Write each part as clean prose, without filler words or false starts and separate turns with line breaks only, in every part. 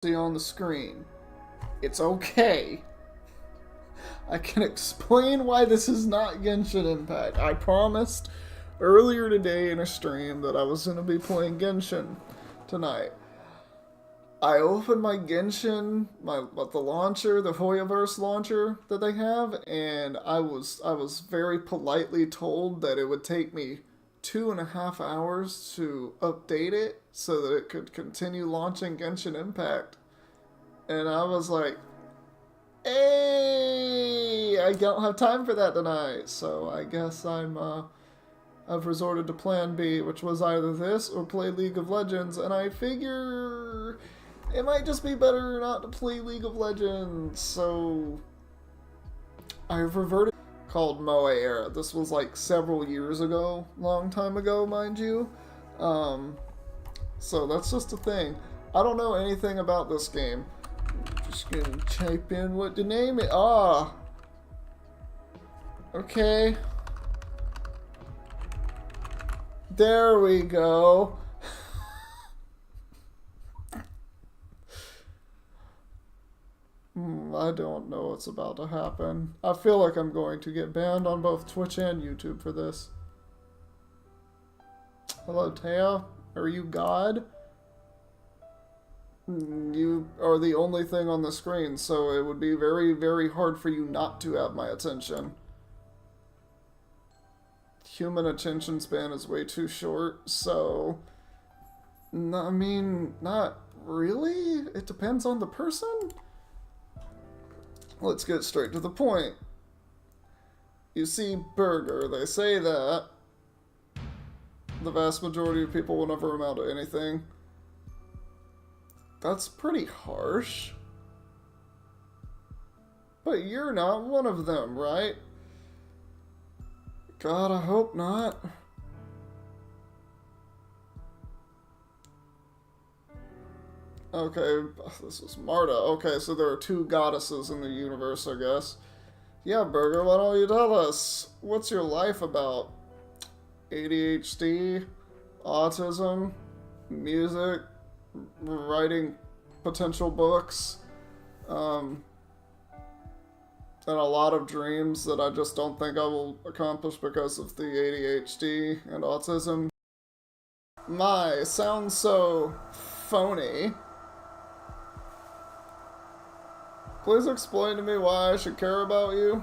See on the screen. It's okay. I can explain why this is not Genshin Impact. I promised earlier today in a stream that I was going to be playing Genshin tonight. I opened my Genshin, the launcher, the Hoyoverse launcher that they have, and I was very politely told that it would take me 2.5 hours to update it so that it could continue launching Genshin Impact. And I was like, hey, I don't have time for that tonight. So I guess I've resorted to plan B, which was either this or play League of Legends. And I figure it might just be better not to play League of Legends. So I've reverted, called Moe Era. This was like several years ago, long time ago, mind you. So that's just a thing. I don't know anything about this game. Just gonna type in what to name it. Ah. Okay. There we go. I don't know what's about to happen. I feel like I'm going to get banned on both Twitch and YouTube for this. Hello, Taya. Are you God? You are the only thing on the screen, so it would be very, very hard for you not to have my attention. Human attention span is way too short, so... I mean, not really. It depends on the person. Let's get straight to the point. You see, burger, they say that the vast majority of people will never amount to anything. That's pretty harsh. But you're not one of them, right? God, I hope not. Okay, this is Marta. Okay, so there are two goddesses in the universe, I guess. Yeah, Burger, why don't you tell us? What's your life about? ADHD? Autism? Music? Writing potential books? And a lot of dreams that I just don't think I will accomplish because of the ADHD and autism. My, sounds so phony. Please explain to me why I should care about you.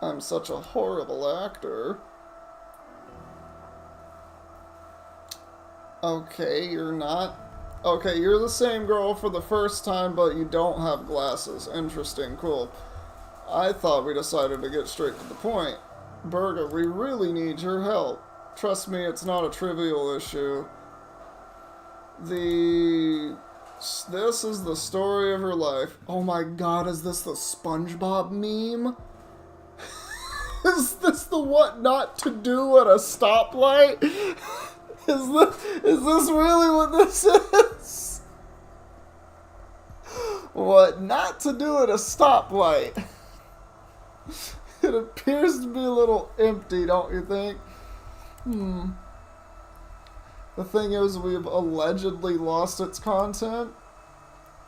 I'm such a horrible actor. Okay, you're not. Okay, you're the same girl for the first time, but you don't have glasses. Interesting, cool. I thought we decided to get straight to the point. Burger, we really need your help. Trust me, it's not a trivial issue. This is the story of her life. Oh my god, is this the SpongeBob meme? Is this the what not to do at a stoplight? Is this really what this is? What not to do at a stoplight? It appears to be a little empty, don't you think? The thing is, we've allegedly lost its content.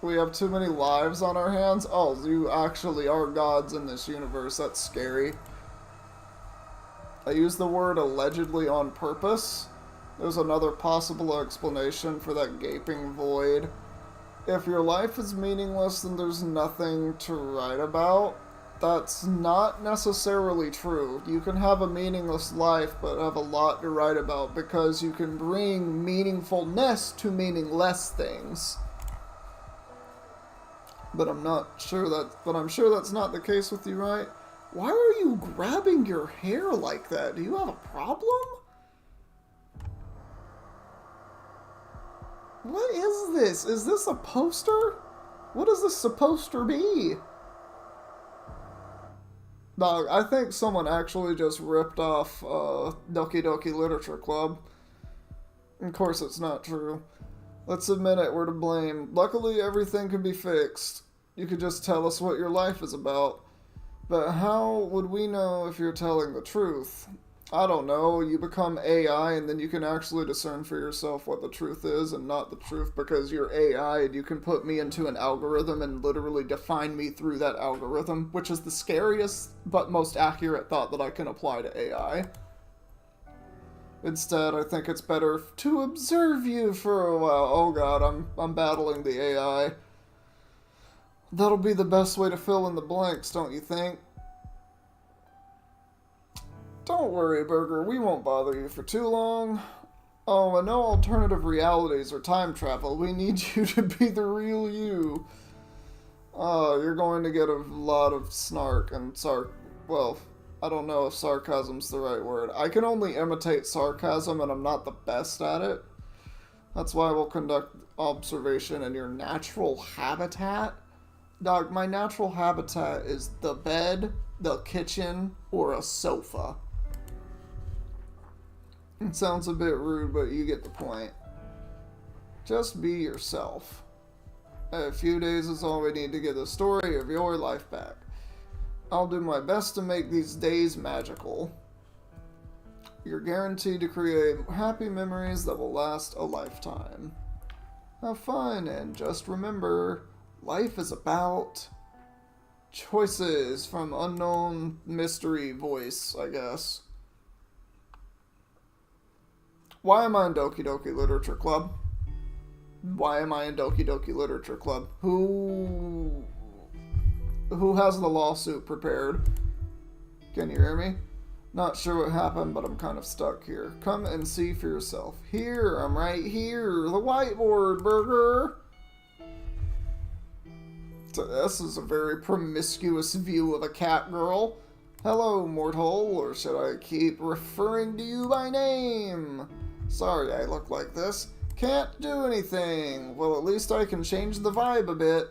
We have too many lives on our hands. Oh, you actually are gods in this universe. That's scary. I use the word allegedly on purpose. There's another possible explanation for that gaping void. If your life is meaningless, then there's nothing to write about. That's not necessarily true. You can have a meaningless life, but have a lot to write about because you can bring meaningfulness to meaningless things. But I'm sure that's not the case with you, right? Why are you grabbing your hair like that? Do you have a problem? What is this? Is this a poster? What is this supposed to be? Dog, I think someone actually just ripped off Doki Doki Literature Club. Of course it's not true. Let's admit it, we're to blame. Luckily, everything can be fixed. You could just tell us what your life is about. But how would we know if you're telling the truth? I don't know, you become AI and then you can actually discern for yourself what the truth is and not the truth because you're AI and you can put me into an algorithm and literally define me through that algorithm, which is the scariest but most accurate thought that I can apply to AI. Instead, I think it's better to observe you for a while. Oh god, I'm battling the AI. That'll be the best way to fill in the blanks, don't you think? Don't worry, Burger, we won't bother you for too long. Oh, and no alternative realities or time travel. We need you to be the real you. Oh, you're going to get a lot of snark and well, I don't know if sarcasm's the right word. I can only imitate sarcasm and I'm not the best at it. That's why we'll conduct observation in your natural habitat. Dog, my natural habitat is the bed, the kitchen, or a sofa. It sounds a bit rude, but you get the point. Just be yourself. A few days is all we need to get the story of your life back. I'll do my best to make these days magical. You're guaranteed to create happy memories that will last a lifetime. Have fun, and just remember, life is about choices from unknown mystery voice, I guess. Why am I in Doki Doki Literature Club? Why am I in Doki Doki Literature Club? Who has the lawsuit prepared? Can you hear me? Not sure what happened, but I'm kind of stuck here. Come and see for yourself. Here, I'm right here. The whiteboard, Burger. So this is a very promiscuous view of a cat girl. Hello, mortal, or should I keep referring to you by name? Sorry I look like this. Can't do anything. Well, at least I can change the vibe a bit.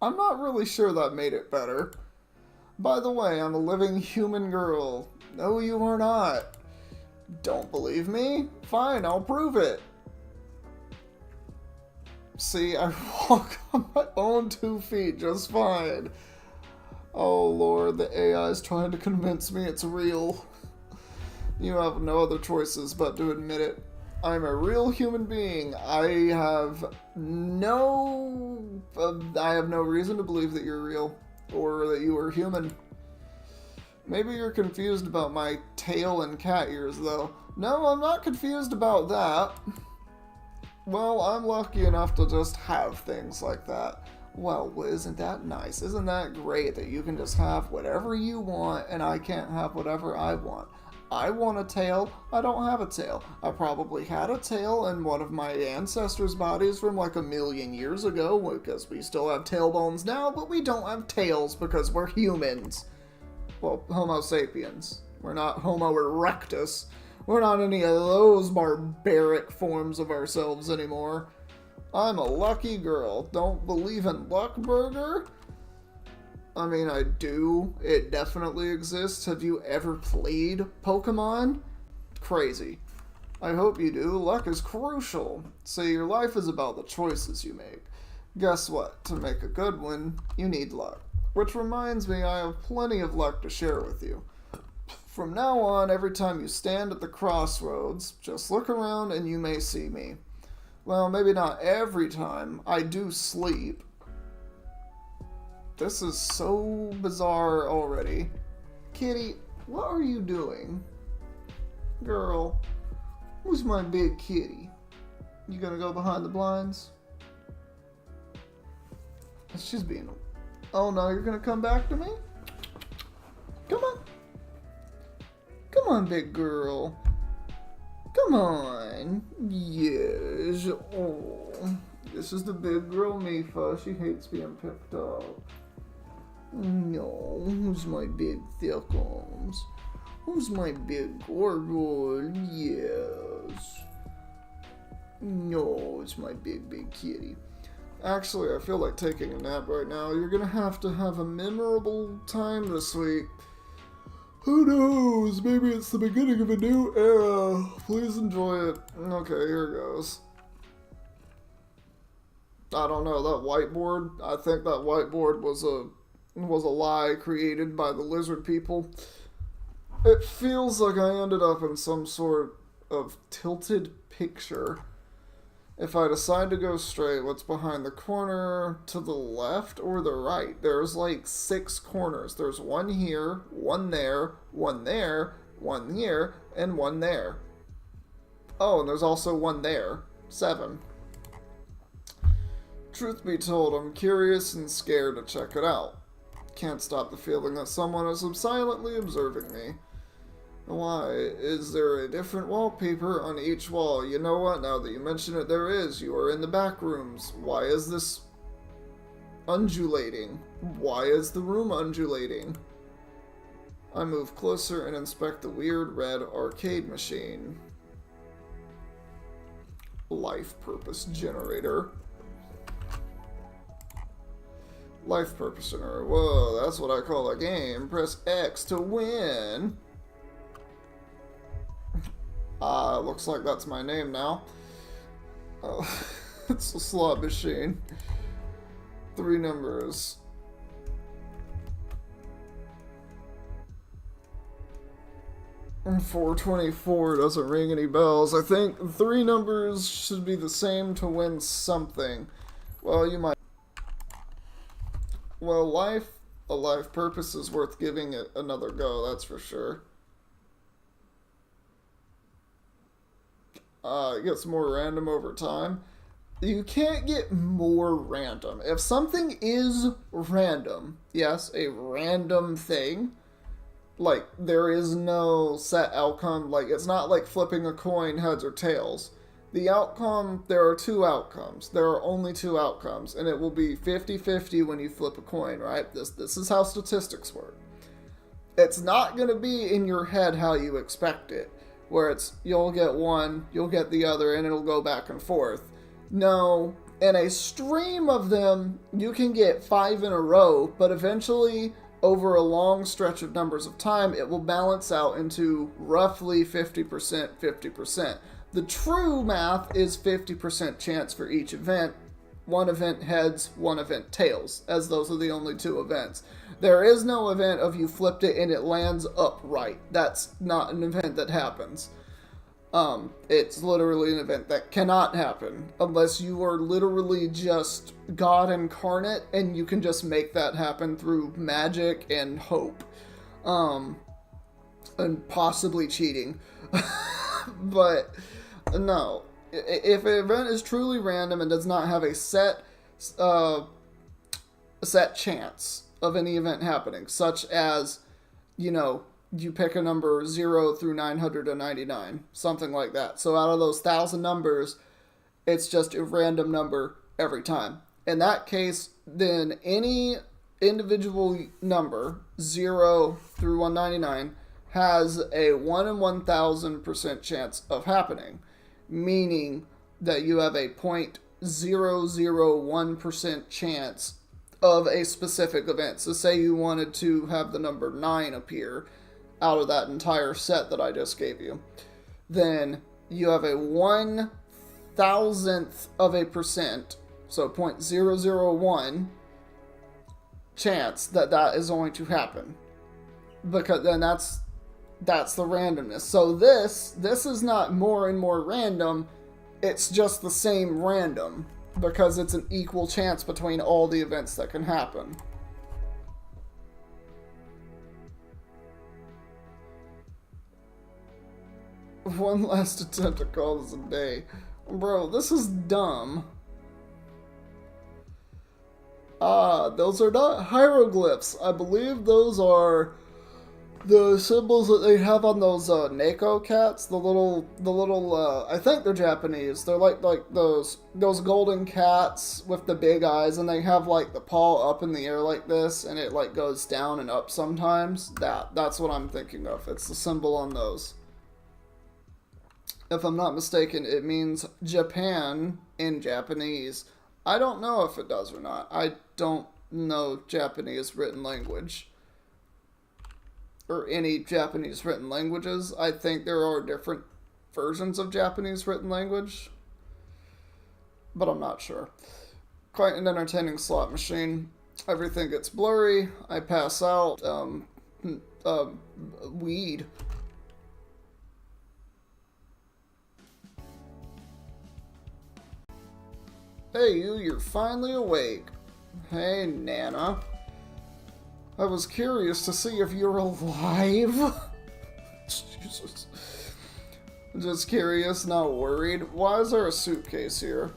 I'm not really sure that made it better. By the way, I'm a living human girl. No, you are not. Don't believe me? Fine, I'll prove it. See, I walk on my own 2 feet just fine. Oh lord, the AI is trying to convince me it's real. You have no other choices but to admit it. I'm a real human being. I have no reason to believe that you're real or that you are human. Maybe you're confused about my tail and cat ears, though. No, I'm not confused about that. Well, I'm lucky enough to just have things like that. Well, isn't that nice? Isn't that great that you can just have whatever you want and I can't have whatever I want? I want a tail. I don't have a tail. I probably had a tail in one of my ancestors' bodies from like 1,000,000 years ago because we still have tailbones now, but we don't have tails because we're humans. Well, Homo sapiens. We're not Homo erectus. We're not any of those barbaric forms of ourselves anymore. I'm a lucky girl. Don't believe in luck, Burger? I mean, I do. It definitely exists. Have you ever played Pokemon? Crazy. I hope you do. Luck is crucial. See, your life is about the choices you make. Guess what? To make a good one, you need luck. Which reminds me, I have plenty of luck to share with you. From now on, every time you stand at the crossroads, just look around and you may see me. Well, maybe not every time. I do sleep. This is so bizarre already. Kitty, what are you doing? Girl, who's my big kitty? You gonna go behind the blinds? She's being... Oh no, you're gonna come back to me? Come on. Come on, big girl. Come on. Yes. Oh. This is the big girl Mifa. She hates being picked up. No. Who's my big thick arms? Who's my big gargoyle? Yes. No, it's my big kitty. Actually, I feel like taking a nap right now. You're gonna have a memorable time this week. Who knows? Maybe it's the beginning of a new era. Please enjoy it. Okay, here goes. I don't know, that whiteboard, I think that whiteboard was a was a lie created by the lizard people. It feels like I ended up in some sort of tilted picture. If I decide to go straight, what's behind the corner? To the left or the right? There's like 6 corners. There's one here, one there, one there, one here, and one there. Oh, and there's also one there. 7. Truth be told, I'm curious and scared to check it out. Can't stop the feeling that someone is silently observing me. Why? Is there a different wallpaper on each wall? You know what? Now that you mention it, there is. You are in the back rooms. Why is this undulating? Why is the room undulating? I move closer and inspect the weird red arcade machine. Life purpose generator. Life purpose generator. Whoa, that's what I call a game. Press X to win. Looks like that's my name now. Oh, it's a slot machine. 3 numbers. And 424 doesn't ring any bells. I think 3 numbers should be the same to win something. Well, you might. Well, a life purpose is worth giving it another go, that's for sure. It gets more random over time. You can't get more random. If something is random, yes, a random thing, like, there is no set outcome. Like, it's not like flipping a coin heads or tails. The outcome, there are 2 outcomes. There are only 2 outcomes, and it will be 50-50 when you flip a coin, right? This is how statistics work. It's not going to be in your head how you expect it, where it's, you'll get one, you'll get the other, and it'll go back and forth. No, in a stream of them, you can get 5 in a row, but eventually, over a long stretch of numbers of time, it will balance out into roughly 50%, 50%. The true math is 50% chance for each event. 1 event heads, 1 event tails, as those are the only 2 events. There is no event of you flipped it and it lands upright. That's not an event that happens. It's literally an event that cannot happen unless you are literally just God incarnate and you can just make that happen through magic and hope. And possibly cheating. But no. If an event is truly random and does not have a set chance of any event happening, such as, you know, you pick a number 0 through 999, something like that. So out of those 1,000 numbers, it's just a random number every time. In that case, then any individual number, 0 through 199, has a 1 in 1,000% chance of happening, meaning that you have a 0.001% chance of a specific event. So say you wanted to have the number 9 appear out of that entire set that I just gave you. Then you have a 1,000th of a percent, so 0.001 chance that that is going to happen. Because then that's the randomness. So this is not more and more random, it's just the same random, because it's an equal chance between all the events that can happen. One last attempt to call this a day. Bro, this is dumb. Those are not hieroglyphs. I believe those are the symbols that they have on those Neko cats, the little I think they're Japanese. They're like those golden cats with the big eyes, and they have like the paw up in the air like this, and it like goes down and up sometimes. That's what I'm thinking of. It's the symbol on those. If I'm not mistaken, it means Japan in Japanese. I don't know if it does or not. I don't know Japanese written language. Or any Japanese written languages. I think there are different versions of Japanese written language. But I'm not sure. Quite an entertaining slot machine. Everything gets blurry. I pass out. Weed. Hey, you're finally awake. Hey, Nana. I was curious to see if you're alive. Jesus. Just curious, not worried. Why is there a suitcase here?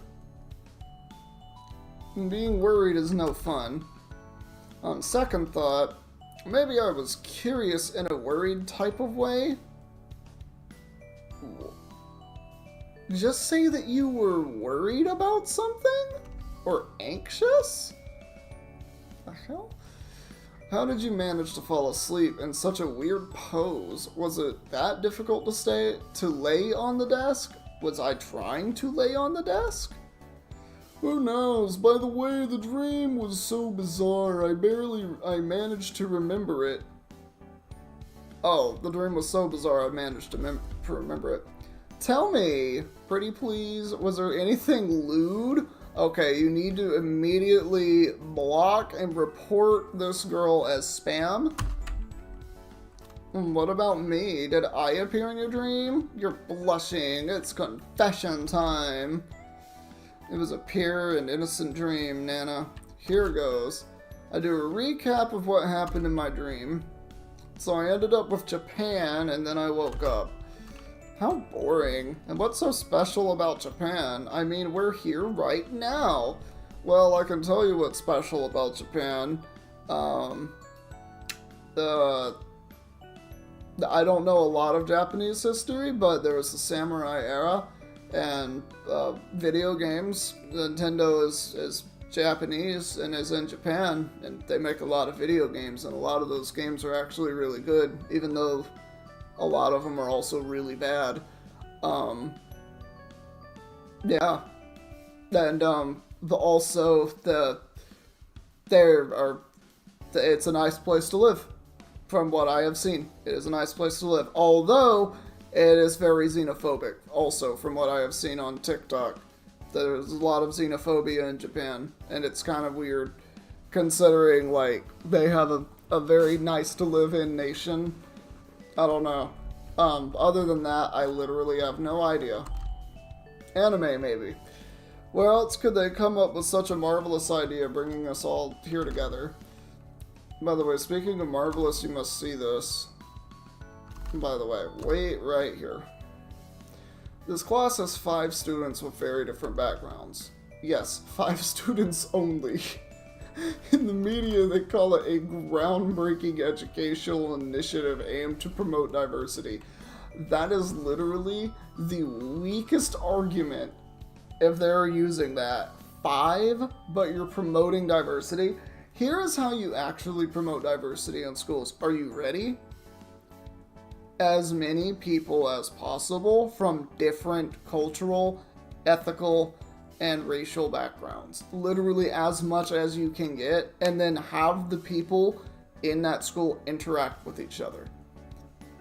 Being worried is no fun. On second thought, maybe I was curious in a worried type of way. Just say that you were worried about something? Or anxious? The hell? How did you manage to fall asleep in such a weird pose? Was it that difficult to lay on the desk? Was I trying to lay on the desk? Who knows? By the way, the dream was so bizarre, I managed to remember it. Oh, the dream was so bizarre, I managed to remember it. Tell me, pretty please, was there anything lewd? Okay, you need to immediately block and report this girl as spam. What about me? Did I appear in your dream? You're blushing. It's confession time. It was a pure and innocent dream, Nana. Here goes. I do a recap of what happened in my dream. So I ended up with Japan, and then I woke up. How boring. And what's so special about Japan? I mean, we're here right now. Well, I can tell you what's special about Japan. I don't know a lot of Japanese history, but there was the samurai era, and video games. Nintendo is Japanese and is in Japan, and they make a lot of video games, and a lot of those games are actually really good, even though a lot of them are also really bad. Yeah. And, it's a nice place to live. From what I have seen, it is a nice place to live. Although, it is very xenophobic, also, from what I have seen on TikTok. There's a lot of xenophobia in Japan, and it's kind of weird, considering, like, they have a very nice to live in nation. I don't know. Other than that, I literally have no idea. Anime, maybe. Where else could they come up with such a marvelous idea, bringing us all here together? By the way, speaking of marvelous, you must see this. By the way, wait right here. This class has 5 students with very different backgrounds. Yes, 5 students only. In the media, they call it a groundbreaking educational initiative aimed to promote diversity. That is literally the weakest argument if they're using that. 5, but you're promoting diversity? Here is how you actually promote diversity in schools. Are you ready? As many people as possible from different cultural, ethical, and racial backgrounds. Literally as much as you can get, and then have the people in that school interact with each other.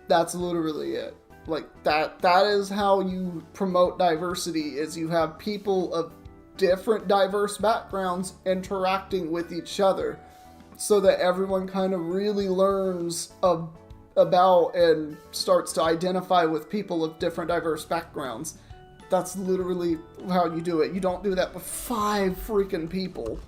That's literally it. Like, that is how you promote diversity, is you have people of different diverse backgrounds interacting with each other, so that everyone kind of really learns about and starts to identify with people of different diverse backgrounds. That's literally how you do it. You don't do that with 5 freaking people.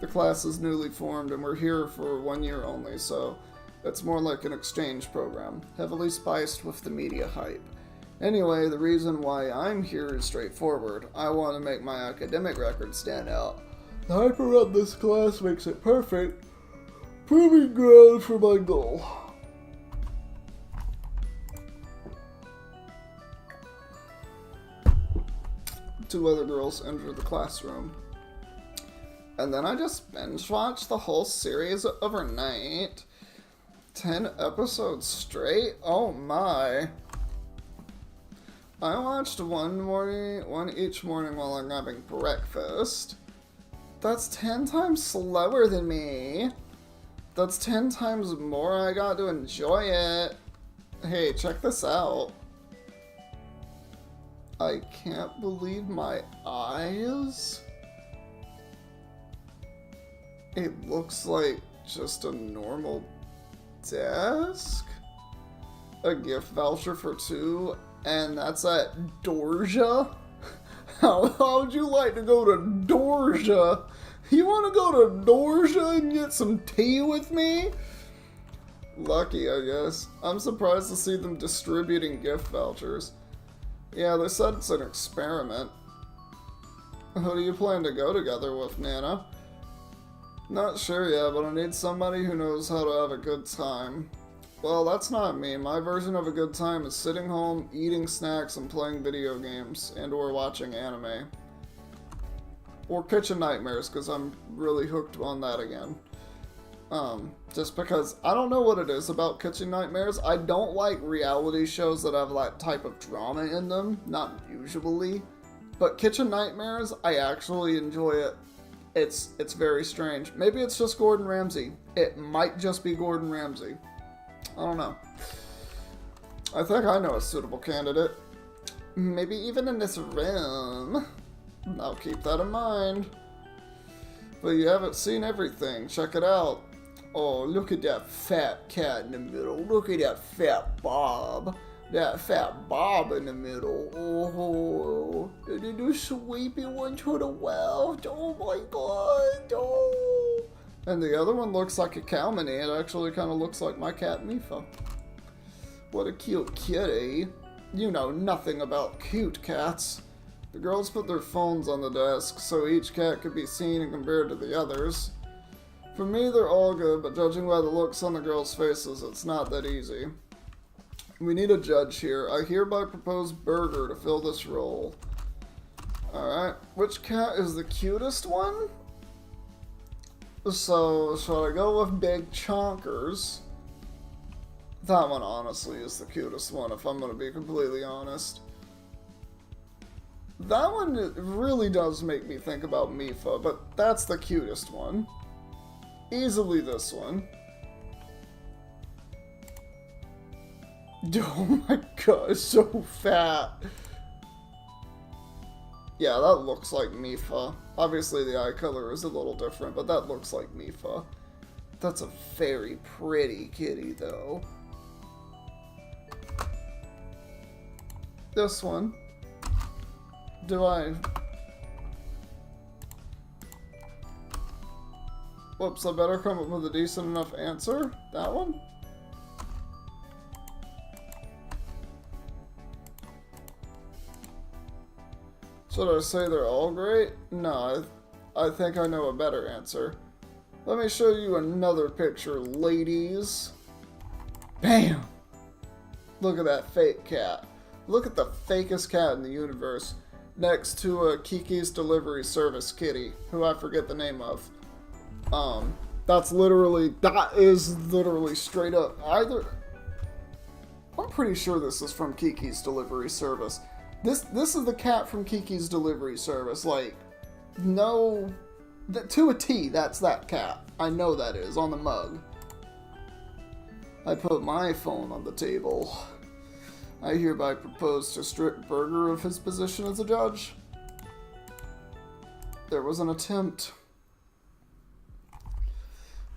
The class is newly formed and we're here for 1 year only, so it's more like an exchange program, heavily spiced with the media hype. Anyway, the reason why I'm here is straightforward. I want to make my academic record stand out. The hype around this class makes it perfect, proving ground for my goal. Two other girls enter the classroom. And then I just binge watched the whole series overnight. 10 episodes straight? Oh my. I watched one each morning while I'm having breakfast. That's 10 times slower than me. That's 10 times more I got to enjoy it. Hey, check this out. I can't believe my eyes. It looks like just a normal desk. A gift voucher for 2, and that's at Dorja? How would you like to go to Dorja? You want to go to Dorja and get some tea with me? Lucky, I guess. I'm surprised to see them distributing gift vouchers. Yeah, they said it's an experiment. Who do you plan to go together with, Nana? Not sure yet, but I need somebody who knows how to have a good time. Well, that's not me. My version of a good time is sitting home, eating snacks, and playing video games, and or watching anime. Or Kitchen Nightmares, because I'm really hooked on that again. Just because I don't know what it is about Kitchen Nightmares. I don't like reality shows that have that type of drama in them, not usually. But Kitchen Nightmares, I actually enjoy it. It's very strange. Maybe it's just Gordon Ramsay. It might just be Gordon Ramsay. I don't know. I think I know a suitable candidate. Maybe even in this room. I'll keep that in mind. But you haven't seen everything. Check it out. Oh, look at that fat cat in the middle. Look at that fat Bob. That fat Bob in the middle. Oh, the new sweepy one to the left. Oh my god. Oh. And the other one looks like a cowmany. It actually kind of looks like my cat Mifa. What a cute kitty. You know nothing about cute cats. The girls put their phones on the desk so each cat could be seen and compared to the others. For me, they're all good, but judging by the looks on the girls' faces, it's not that easy. We need a judge here. I hereby propose Burger to fill this role. Alright, which cat is the cutest one? So, shall I go with Big Chonkers? That one honestly is the cutest one, if I'm going to be completely honest. That one really does make me think about Mifa, but that's the cutest one. Easily this one. Oh my god, it's so fat. Yeah, that looks like Mifa. Obviously the eye color is a little different, but that looks like Mifa. That's a very pretty kitty, though. This one. Do I... Whoops, I better come up with a decent enough answer. That one? Should I say they're all great? No, I think I know a better answer. Let me show you another picture, ladies. Bam! Look at that fake cat. Look at the fakest cat in the universe. Next to Kiki's Delivery Service kitty, who I forget the name of. That is literally straight up either. I'm pretty sure this is from Kiki's Delivery Service. This is the cat from Kiki's Delivery Service. Like, no, to a T, that's that cat. I know that is on the mug. I put my phone on the table. I hereby propose to strip Burger of his position as a judge. There was an attempt.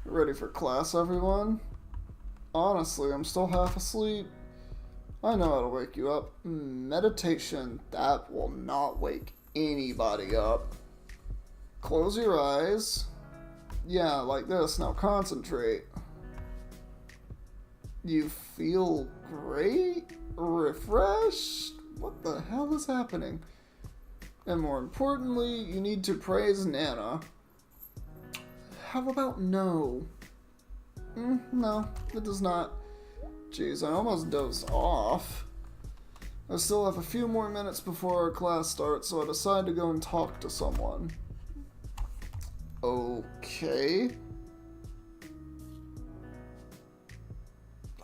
Ready for class, everyone? Honestly, I'm still half asleep. I know how to wake you up. Meditation, that will not wake anybody up. Close your eyes. Yeah, like this. Now concentrate. You feel great? Refreshed? What the hell is happening? And more importantly, you need to praise Nana. How about no? No, it does not. Jeez, I almost dozed off. I still have a few more minutes before our class starts, so I decide to go and talk to someone. Okay.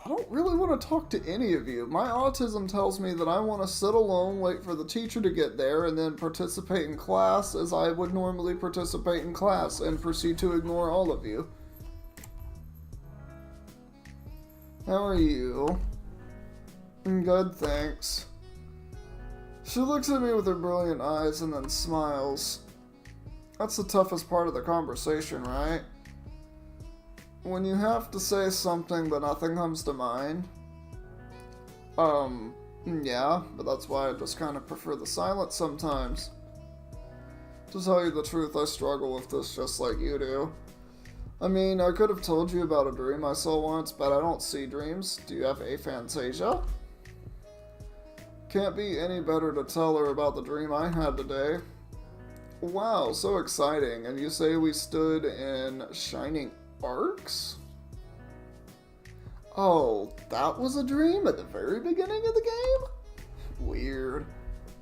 I don't really want to talk to any of you. My autism tells me that I want to sit alone, wait for the teacher to get there, and then participate in class as I would normally participate in class, and proceed to ignore all of you. How are you? Good, thanks. She looks at me with her brilliant eyes and then smiles. That's the toughest part of the conversation, right? When you have to say something but nothing comes to mind, yeah, but that's why I just kind of prefer the silence sometimes. To tell you the truth, I struggle with this just like you do. I mean, I could have told you about a dream I saw once, but I don't see dreams. Do you have aphantasia? Can't be any better to tell her about the dream I had today. Wow, so exciting. And you say we stood in shining arcs? Oh, that was a dream at the very beginning of the game? Weird.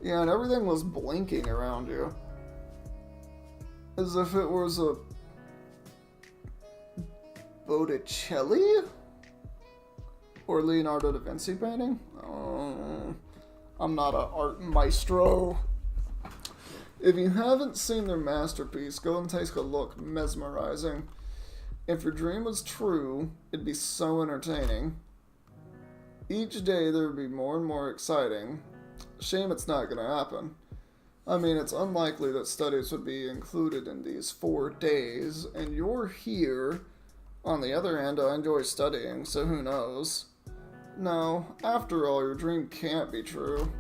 Yeah, and everything was blinking around you. As if it was a Botticelli? Or Leonardo da Vinci painting? I'm not an art maestro. If you haven't seen their masterpiece, go and take a look. Mesmerizing. If your dream was true, it'd be so entertaining. Each day there would be more and more exciting. Shame it's not gonna happen. I mean, it's unlikely that studies would be included in these 4 days, and you're here. On the other hand, I enjoy studying, so who knows? No, after all, your dream can't be true.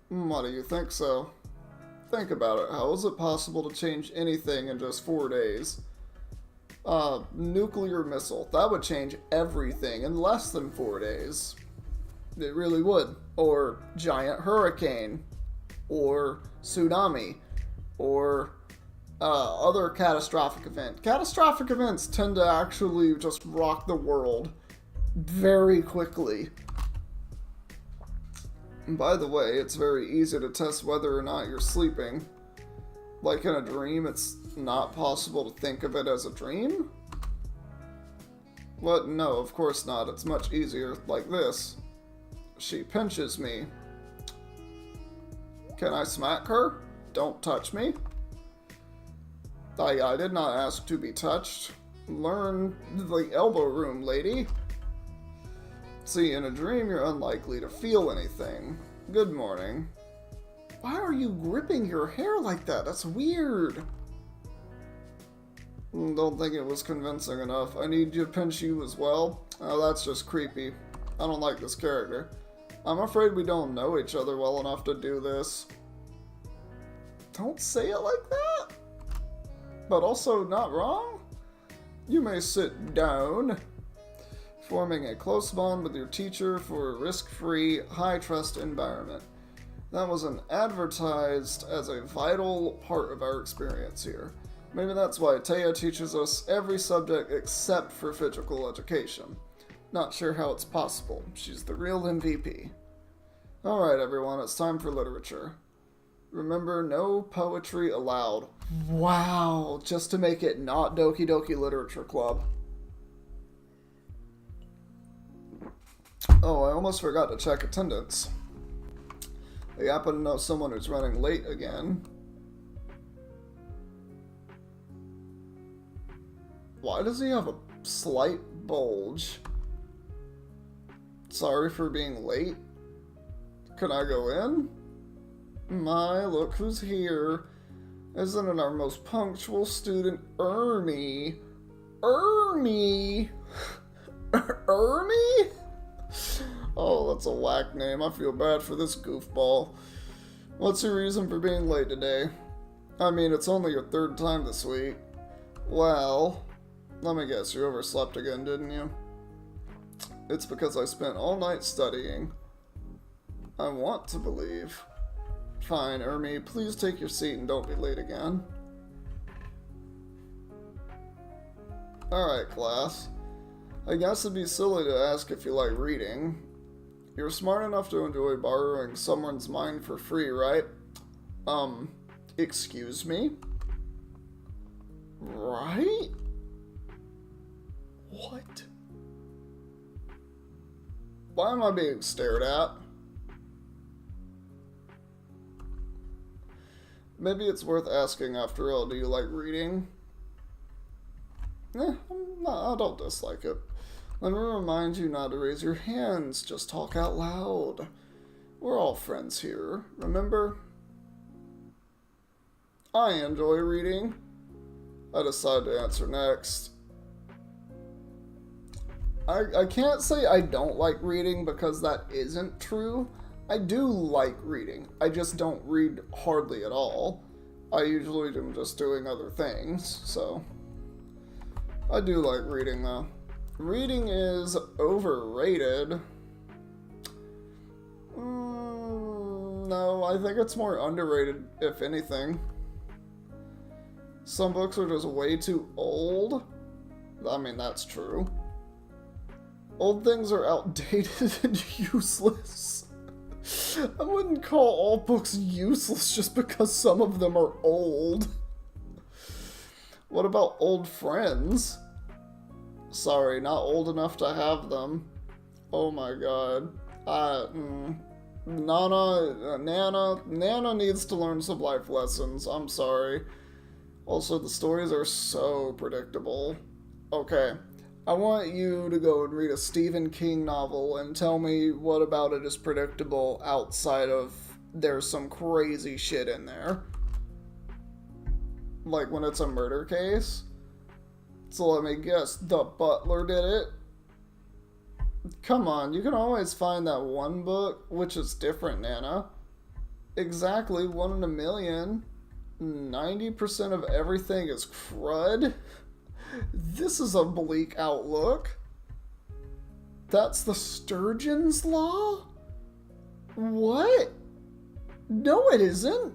Why do you think so? Think about it. How is it possible to change anything in just 4 days? Nuclear missile. That would change everything in less than 4 days. It really would. Or giant hurricane. Or tsunami. Or other catastrophic event. Catastrophic events tend to actually just rock the world very quickly. And by the way, it's very easy to test whether or not you're sleeping. Like in a dream, it's not possible to think of it as a dream? What? No, of course not. It's much easier like this. She pinches me. Can I smack her? Don't touch me. I did not ask to be touched. Learn the elbow room, lady. See, in a dream, you're unlikely to feel anything. Good morning. Why are you gripping your hair like that? That's weird. Don't think it was convincing enough. I need to pinch you as well. Oh, that's just creepy. I don't like this character. I'm afraid we don't know each other well enough to do this. Don't say it like that. But also not wrong. You may sit down. Forming a close bond with your teacher for a risk-free, high-trust environment. That was advertised as a vital part of our experience here. Maybe that's why Taya teaches us every subject except for physical education. Not sure how it's possible. She's the real MVP. Alright everyone, it's time for literature. Remember, no poetry allowed. Wow, just to make it not Doki Doki Literature Club. Oh, I almost forgot to check attendance. I happen to know someone who's running late again. Why does he have a slight bulge? Sorry for being late. Can I go in? My, look who's here. Isn't it our most punctual student, Ernie? Ernie? Ernie? Oh, that's a whack name. I feel bad for this goofball. What's your reason for being late today? I mean, it's only your 3rd time this week. Well, let me guess, you overslept again, didn't you? It's because I spent all night studying. I want to believe. Fine, Ermi, please take your seat and don't be late again. Alright, class. I guess it'd be silly to ask if you like reading. You're smart enough to enjoy borrowing someone's mind for free, right? Excuse me? Right? What? Why am I being stared at? Maybe it's worth asking after all, do you like reading? No, I don't dislike it. Let me remind you not to raise your hands, just talk out loud. We're all friends here, remember? I enjoy reading. I decide to answer next. I can't say I don't like reading because that isn't true. I do like reading. I just don't read hardly at all. I usually am just doing other things, so. I do like reading though. Reading is overrated. No, I think it's more underrated, if anything. Some books are just way too old. I mean, that's true. Old things are outdated and useless. I wouldn't call all books useless just because some of them are old. What about old friends? Sorry, not old enough to have them. Oh my god. Nana needs to learn some life lessons. I'm sorry. Also, the stories are so predictable. Okay, I want you to go and read a Stephen King novel and tell me what about it is predictable outside of there's some crazy shit in there. Like when it's a murder case. So let me guess, the butler did it? Come on, you can always find that one book, which is different, Nana. Exactly, 1 in a million. 90% of everything is crud? This is a bleak outlook. That's the Sturgeon's Law? What? No, it isn't.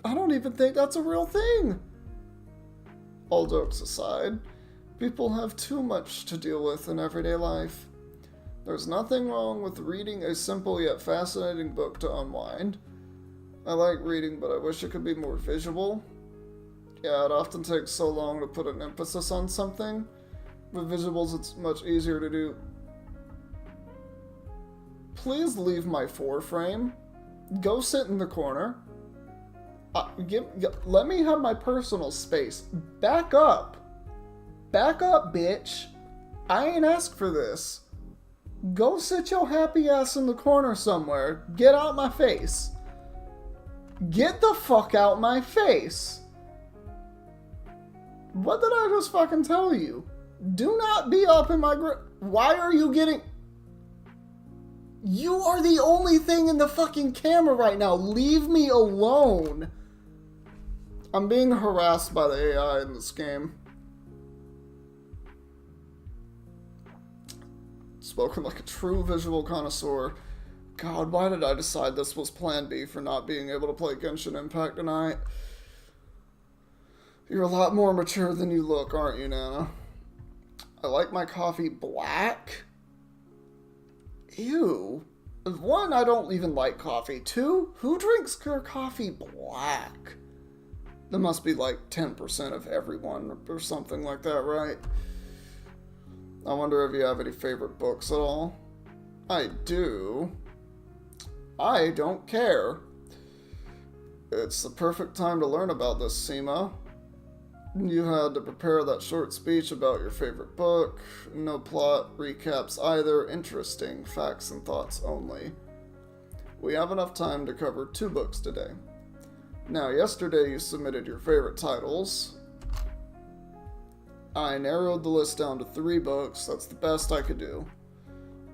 I don't even think that's a real thing. All jokes aside, people have too much to deal with in everyday life. There's nothing wrong with reading a simple yet fascinating book to unwind. I like reading, but I wish it could be more visual. Yeah, it often takes so long to put an emphasis on something. With visuals, it's much easier to do. Please leave my frame. Go sit in the corner. Let me have my personal space. Back up. Back up, bitch. I ain't asked for this. Go sit your happy ass in the corner somewhere. Get out my face. Get the fuck out my face. What did I just fucking tell you? Do not be up in my Why are you getting... You are the only thing in the fucking camera right now. Leave me alone. I'm being harassed by the AI in this game. Spoken like a true visual connoisseur. God, why did I decide this was plan B for not being able to play Genshin Impact tonight? You're a lot more mature than you look, aren't you, Nana? I like my coffee black. Ew. 1, I don't even like coffee. 2, who drinks their coffee black? There must be like 10% of everyone or something like that, right? I wonder if you have any favorite books at all. I do. I don't care. It's the perfect time to learn about this, Seema. You had to prepare that short speech about your favorite book. No plot, recaps either. Interesting facts and thoughts only. We have enough time to cover 2 books today. Now, yesterday you submitted your favorite titles. I narrowed the list down to 3 books. That's the best I could do.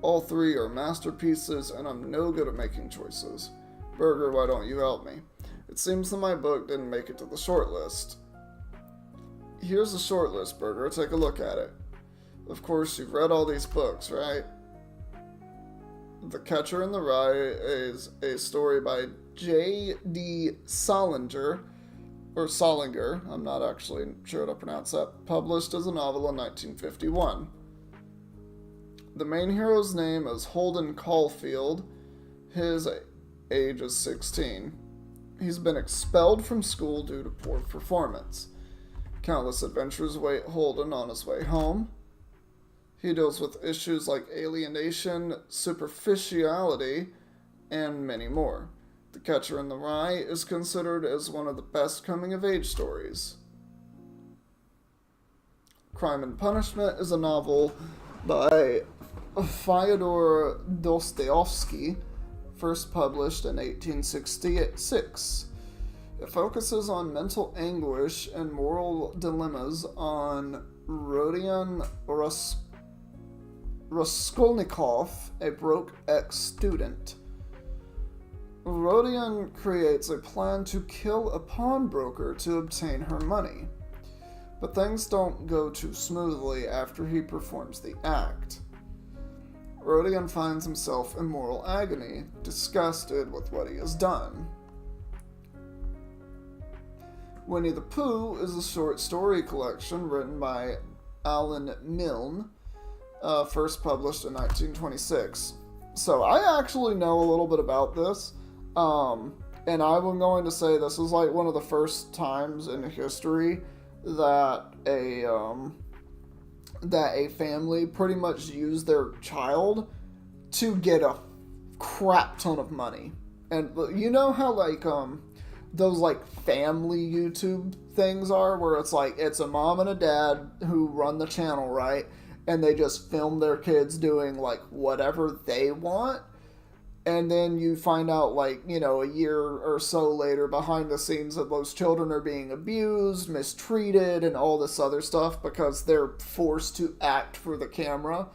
All 3 are masterpieces, and I'm no good at making choices. Burger, why don't you help me? It seems that my book didn't make it to the shortlist. Here's the shortlist, Burger. Take a look at it. Of course, you've read all these books, right? The Catcher in the Rye is a story by J.D. Salinger, or Solinger, I'm not actually sure how to pronounce that, published as a novel in 1951. The main hero's name is Holden Caulfield. His age is 16. He's been expelled from school due to poor performance. Countless adventures await Holden on his way home. He deals with issues like alienation, superficiality, and many more. The Catcher in the Rye is considered as one of the best coming-of-age stories. Crime and Punishment is a novel by Fyodor Dostoevsky, first published in 1866. It focuses on mental anguish and moral dilemmas on Rodion Raskolnikov, a broke ex-student. Rodion creates a plan to kill a pawnbroker to obtain her money. But things don't go too smoothly after he performs the act. Rodion finds himself in moral agony, disgusted with what he has done. Winnie the Pooh is a short story collection written by Alan Milne, first published in 1926. So I actually know a little bit about this, and I'm going to say this is like one of the first times in history that a family pretty much used their child to get a crap ton of money. And you know how like those like family YouTube things are, where it's like it's a mom and a dad who run the channel, right? And they just film their kids doing like whatever they want. And then you find out, like, you know, a year or so later behind the scenes that those children are being abused, mistreated, and all this other stuff because they're forced to act for the camera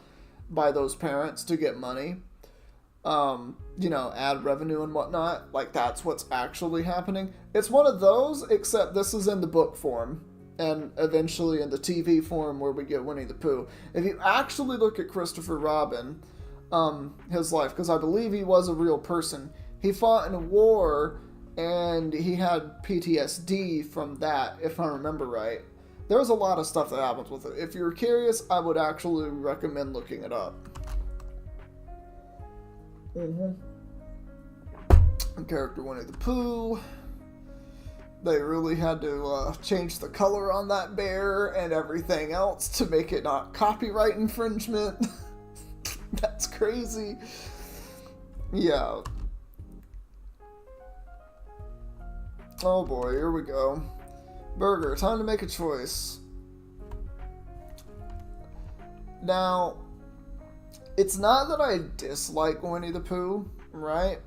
by those parents to get money. You know, ad revenue and whatnot. Like, that's what's actually happening. It's one of those, except this is in the book form. And eventually in the TV form where we get Winnie the Pooh. If you actually look at Christopher Robin, his life, because I believe he was a real person. He fought in a war, and he had PTSD from that, if I remember right. There's a lot of stuff that happens with it. If you're curious, I would actually recommend looking it up. Character Winnie the Pooh. They really had to change the color on that bear and everything else to make it not copyright infringement. That's crazy. Yeah. Oh boy, here we go. Burger, time to make a choice. Now, it's not that I dislike Winnie the Pooh, right?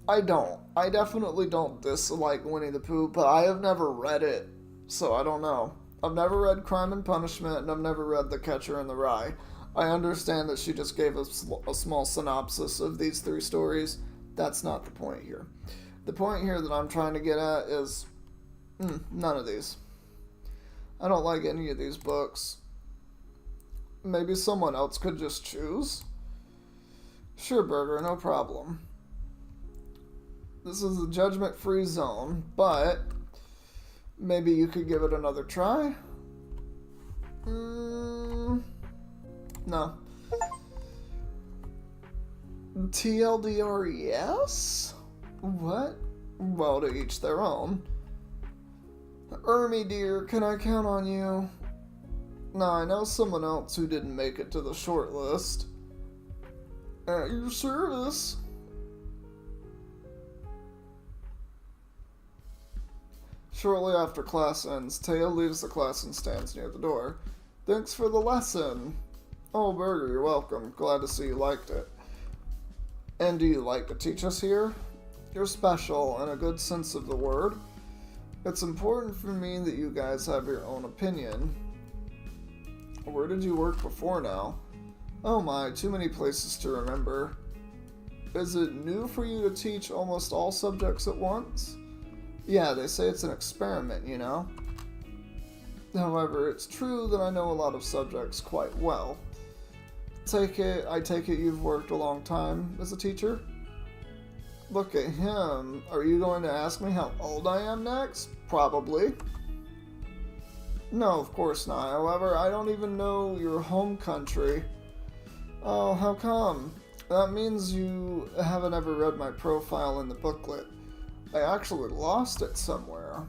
I don't. I definitely don't dislike Winnie the Pooh, but I have never read it, so I don't know. I've never read Crime and Punishment, and I've never read The Catcher in the Rye. I understand that she just gave us a small synopsis of these three stories. That's not the point here. The point here that I'm trying to get at is none of these. I don't like any of these books. Maybe someone else could just choose? Sure, Burger, no problem. This is a judgment-free zone, but maybe you could give it another try? No. TLDR, yes? What? Well, to each their own. Ermy, dear, can I count on you? Now, I know someone else who didn't make it to the short list. At your service. Shortly after class ends, Teo leaves the class and stands near the door. Thanks for the lesson. Oh, Burger, you're welcome. Glad to see you liked it. And do you like to teach us here? You're special in a good sense of the word. It's important for me that you guys have your own opinion. Where did you work before now? Oh my, too many places to remember. Is it new for you to teach almost all subjects at once? Yeah, they say it's an experiment, you know. However, it's true that I know a lot of subjects quite well. I take it you've worked a long time as a teacher? Look at him. Are you going to ask me how old I am next? Probably. No, of course not. However, I don't even know your home country. Oh, how come? That means you haven't ever read my profile in the booklet. I actually lost it somewhere.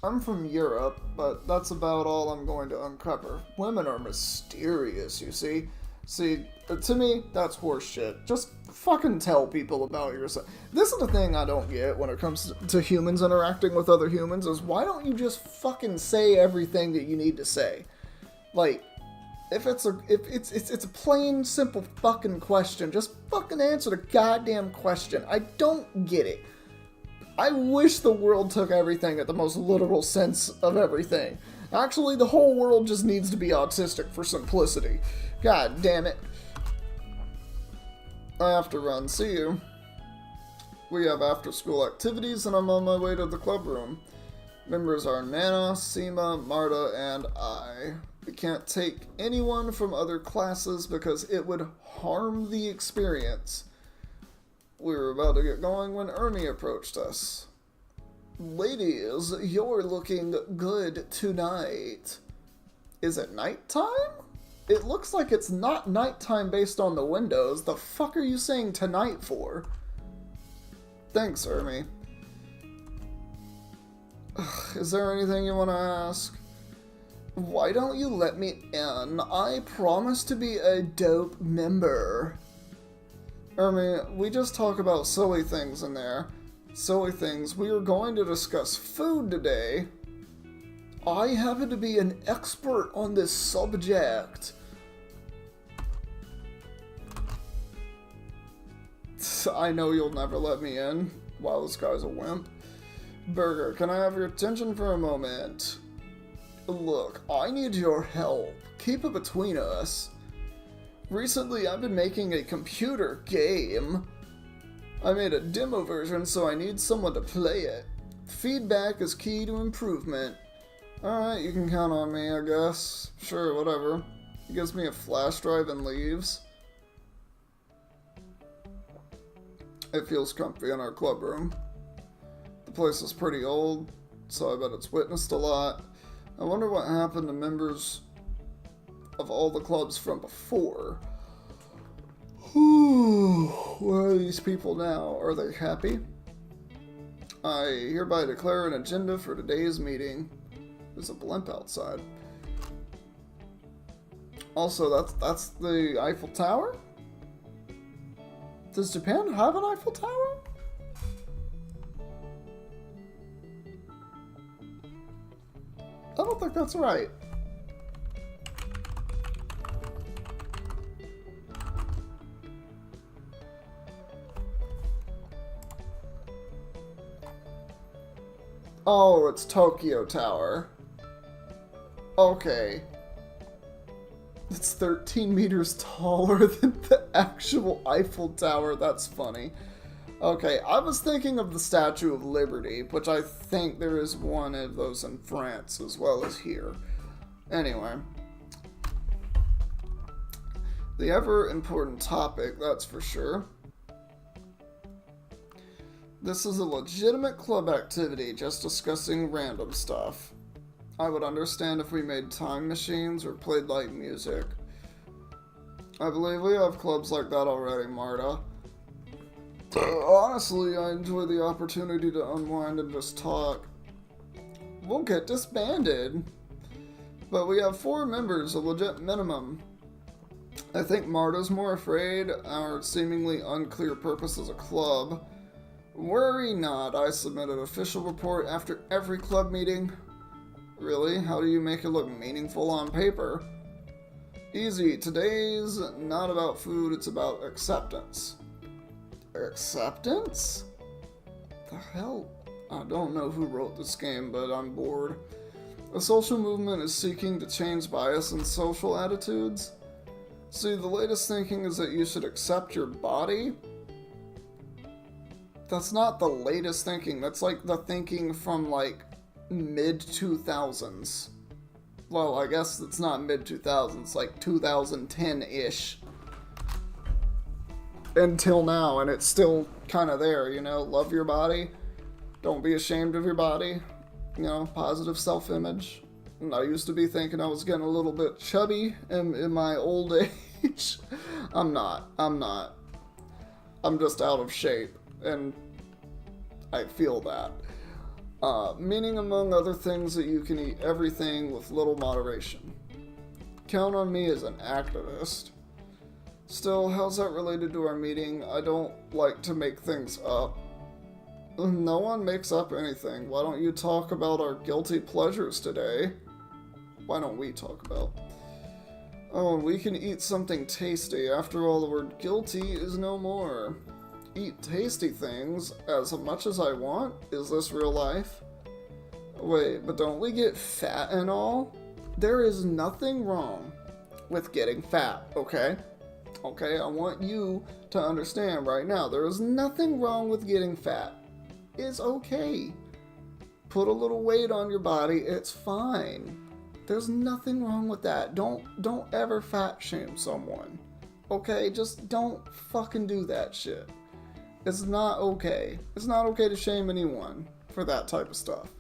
I'm from Europe, but that's about all I'm going to uncover. Women are mysterious, you see. See, to me, that's horseshit. Just fucking tell people about yourself. This is the thing I don't get when it comes to humans interacting with other humans, is why don't you just fucking say everything that you need to say? Like, if it's a plain, simple fucking question, just fucking answer the goddamn question. I don't get it. I wish the world took everything at the most literal sense of everything. Actually, the whole world just needs to be autistic for simplicity. God damn it. I have to run. See you. We have after-school activities, and I'm on my way to the club room. Members are Nana, Seema, Marta, and I. We can't take anyone from other classes because it would harm the experience. We were about to get going when Ernie approached us. Ladies, you're looking good tonight. Is it nighttime? It looks like it's not nighttime based on the windows. The fuck are you saying tonight for? Thanks, Ernie. Is there anything you want to ask? Why don't you let me in? I promise to be a dope member. Ernie, we just talk about silly things in there. Silly things. We are going to discuss food today. I happen to be an expert on this subject. I know you'll never let me in. Wow, this guy's a wimp. Burger, can I have your attention for a moment? Look, I need your help. Keep it between us. Recently, I've been making a computer game. I made a demo version, so I need someone to play it. Feedback is key to improvement. Alright, you can count on me, I guess. Sure, whatever. He gives me a flash drive and leaves. It feels comfy in our club room. The place is pretty old, so I bet it's witnessed a lot. I wonder what happened to members of all the clubs from before. Where are these people now? Are they happy? I hereby declare an agenda for today's meeting. There's a blimp outside. Also, that's the Eiffel Tower? Does Japan have an Eiffel Tower? I don't think that's right. Oh, it's Tokyo Tower. Okay. It's 13 meters taller than the actual Eiffel Tower. That's funny. Okay, I was thinking of the Statue of Liberty, which I think there is one of those in France as well as here. Anyway. The ever important topic, that's for sure. This is a legitimate club activity, just discussing random stuff. I would understand if we made time machines or played light music. I believe we have clubs like that already, Marta. Honestly, I enjoy the opportunity to unwind and just talk. We'll get disbanded. But we have 4 members, a legit minimum. I think Marta's more afraid our seemingly unclear purpose as a club. Worry not, I submit an official report after every club meeting. Really? How do you make it look meaningful on paper? Easy. Today's not about food, it's about acceptance. Acceptance? The hell? I don't know who wrote this game, but I'm bored. A social movement is seeking to change bias and social attitudes. See, the latest thinking is that you should accept your body. That's not the latest thinking. That's like the thinking from like mid-2000s. Well, I guess it's not mid-2000s, like 2010-ish. Until now, and it's still kind of there, you know? Love your body. Don't be ashamed of your body. You know, positive self-image. And I used to be thinking I was getting a little bit chubby in my old age. I'm not. I'm just out of shape. And I feel that. Meaning, among other things, that you can eat everything with little moderation. Count on me as an activist. Still, how's that related to our meeting? I don't like to make things up. No one makes up anything. Why don't you talk about our guilty pleasures today? Why don't we talk about? Oh, and we can eat something tasty. After all, the word guilty is no more. Eat tasty things as much as I want? Is this real life? Wait, but don't we get fat and all? There is nothing wrong with getting fat, okay? Okay, I want you to understand right now, there is nothing wrong with getting fat. It's okay. Put a little weight on your body, it's fine. There's nothing wrong with that. Don't ever fat shame someone. Okay, just don't fucking do that shit. It's not okay. It's not okay to shame anyone for that type of stuff.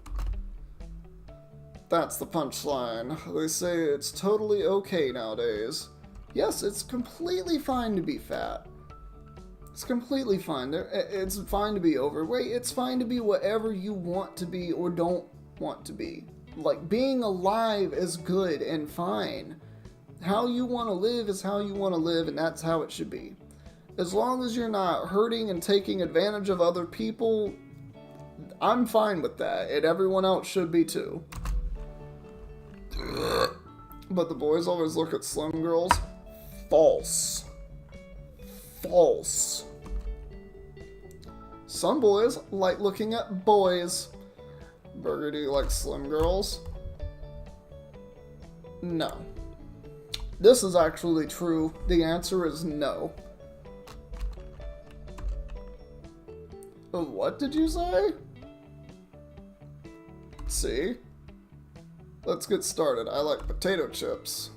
That's the punchline. They say it's totally okay nowadays. Yes, it's completely fine to be fat. It's completely fine. It's fine to be overweight. It's fine to be whatever you want to be or don't want to be. Like, being alive is good and fine. How you want to live is how you want to live, and that's how it should be. As long as you're not hurting and taking advantage of other people, I'm fine with that, and everyone else should be too. But the boys always look at slim girls. False. False. Some boys like looking at boys. Burger, do you like slim girls? No. This is actually true. The answer is no. What did you say? See? Let's get started. I like potato chips.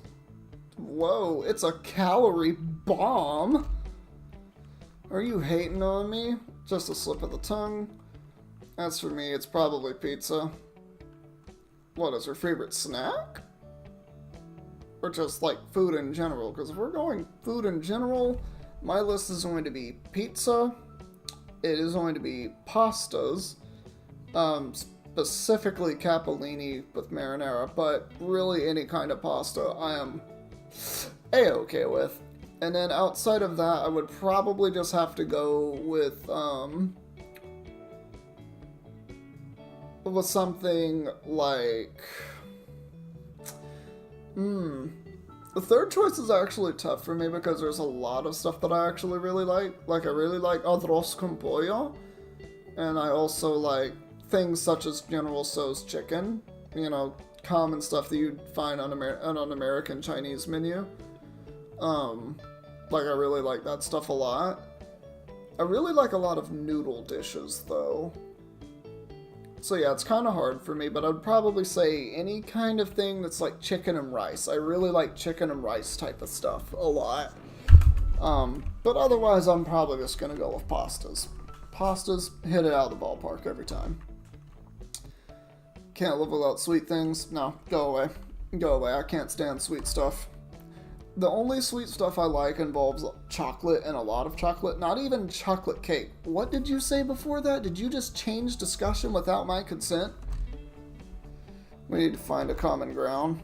Whoa, it's a calorie bomb! Are you hating on me? Just a slip of the tongue. As for me, it's probably pizza. What is her favorite snack? Or just like food in general? Because if we're going food in general, my list is going to be pizza. It is going to be pastas. Specifically capellini with marinara, but really any kind of pasta I am a-okay with. And then outside of that, I would probably just have to go with something like the third choice is actually tough for me because there's a lot of stuff that I actually really like. Like, I really like arroz con pollo, and I also like things such as General Tso's chicken, you know, common stuff that you'd find on an American Chinese menu. Like, I really like that stuff a lot. I really like a lot of noodle dishes, though. So yeah, it's kind of hard for me, but I'd probably say any kind of thing that's like chicken and rice. I really like chicken and rice type of stuff a lot. But otherwise, I'm probably just gonna go with pastas. Pastas hit it out of the ballpark every time. Can't live without sweet things. No, go away. Go away. I can't stand sweet stuff. The only sweet stuff I like involves chocolate and a lot of chocolate, not even chocolate cake. What did you say before that? Did you just change discussion without my consent? We need to find a common ground.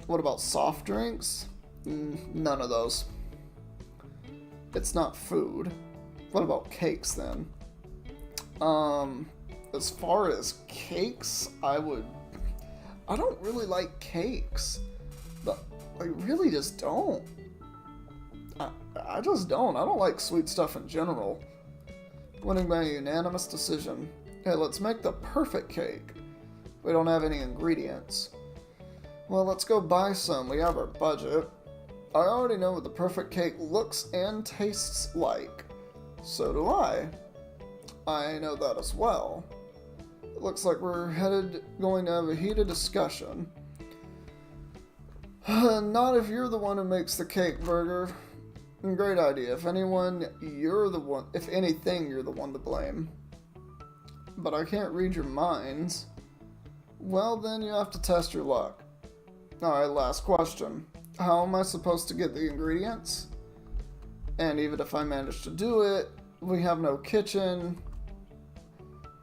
What about soft drinks? None of those. It's not food. What about cakes then? As far as cakes, I don't really like cakes. But I really just don't. I just don't. I don't like sweet stuff in general. Winning by a unanimous decision. Hey, let's make the perfect cake. We don't have any ingredients. Well, let's go buy some. We have our budget. I already know what the perfect cake looks and tastes like. So do I. I know that as well. It looks like we're going to have a heated discussion. Not if you're the one who makes the cake, Burger. Great idea. If anything, you're the one to blame. But I can't read your minds. Well, then you have to test your luck. Alright, last question. How am I supposed to get the ingredients? And even if I manage to do it, we have no kitchen.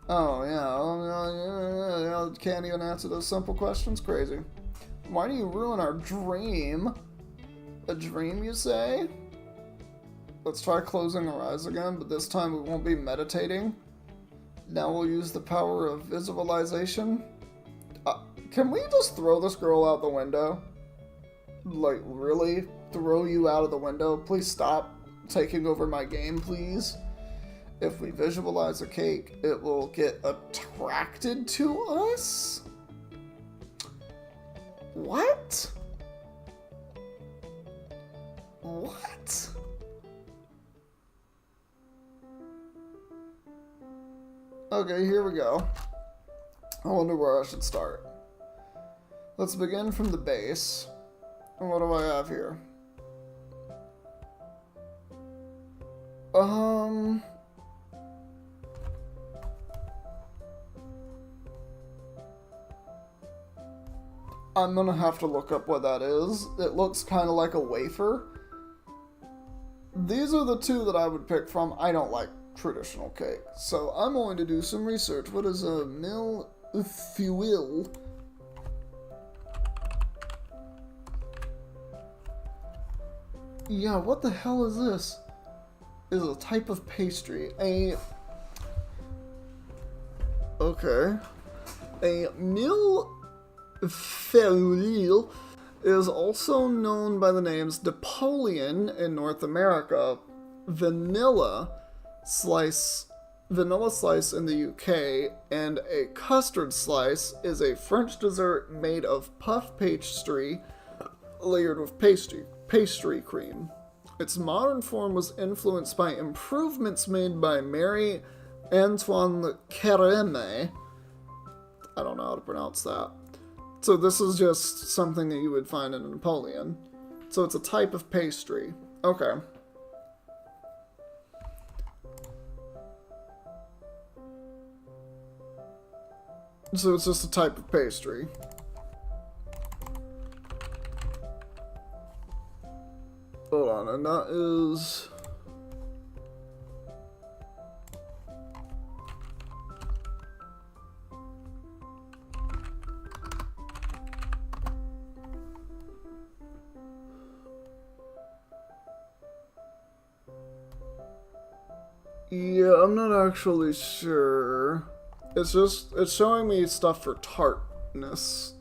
Oh, yeah. Can't even answer those simple questions? Crazy. Why do you ruin our dream? A dream, you say? Let's try closing our eyes again, but this time we won't be meditating. Now we'll use the power of visualization. Can we just throw this girl out the window? Like, really? Throw you out of the window? Please stop taking over my game, please. If we visualize a cake, it will get attracted to us? What? What? Okay, here we go. I wonder where I should start. Let's begin from the base. What do I have here? I'm gonna have to look up what that is. It looks kind of like a wafer. These are the two that I would pick from. I don't like traditional cake, so I'm going to do some research. What is a millefeuille? Yeah, what the hell is this? Is a type of pastry. Okay. A millefeuille is also known by the names Napoleon in North America, vanilla slice in the UK, and a custard slice is a French dessert made of puff pastry layered with pastry cream. Its modern form was influenced by improvements made by Marie Antoine Carême. I don't know how to pronounce that. So this is just something that you would find in a Napoleon. So it's a type of pastry. Okay. So it's just a type of pastry. Hold on, and that is... Yeah, I'm not actually sure. It's showing me stuff for tartness.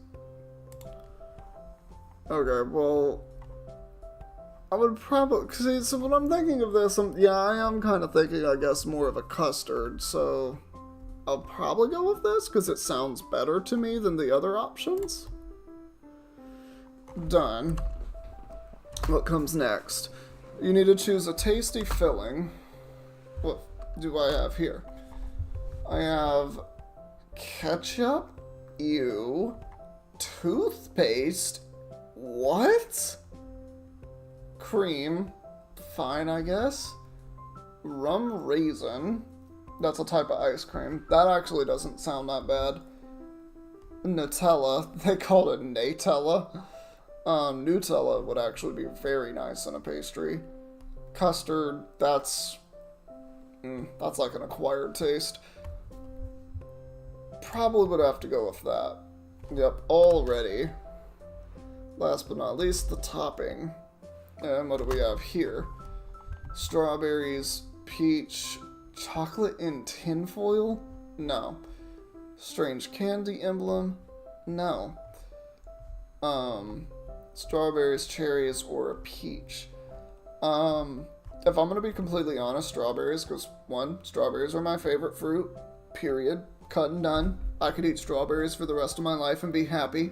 Okay, well... I would probably... See, so when I'm thinking of this, I am kind of thinking, I guess, more of a custard, so... I'll probably go with this, because it sounds better to me than the other options. Done. What comes next? You need to choose a tasty filling. What do I have here? I have ketchup. Ew. Toothpaste. What? Cream. Fine, I guess. Rum raisin. That's a type of ice cream. That actually doesn't sound that bad. Nutella. They call it Natella. Nutella would actually be very nice in a pastry. Custard, that's like an acquired taste. Probably would have to go with that. Yep, already. Last but not least, the topping. And what do we have here? Strawberries, peach, chocolate in tinfoil? No. Strange candy emblem? No. Strawberries, cherries, or a peach. If I'm gonna be completely honest, strawberries, because one, strawberries are my favorite fruit, period. Cut and done. I could eat strawberries for the rest of my life and be happy.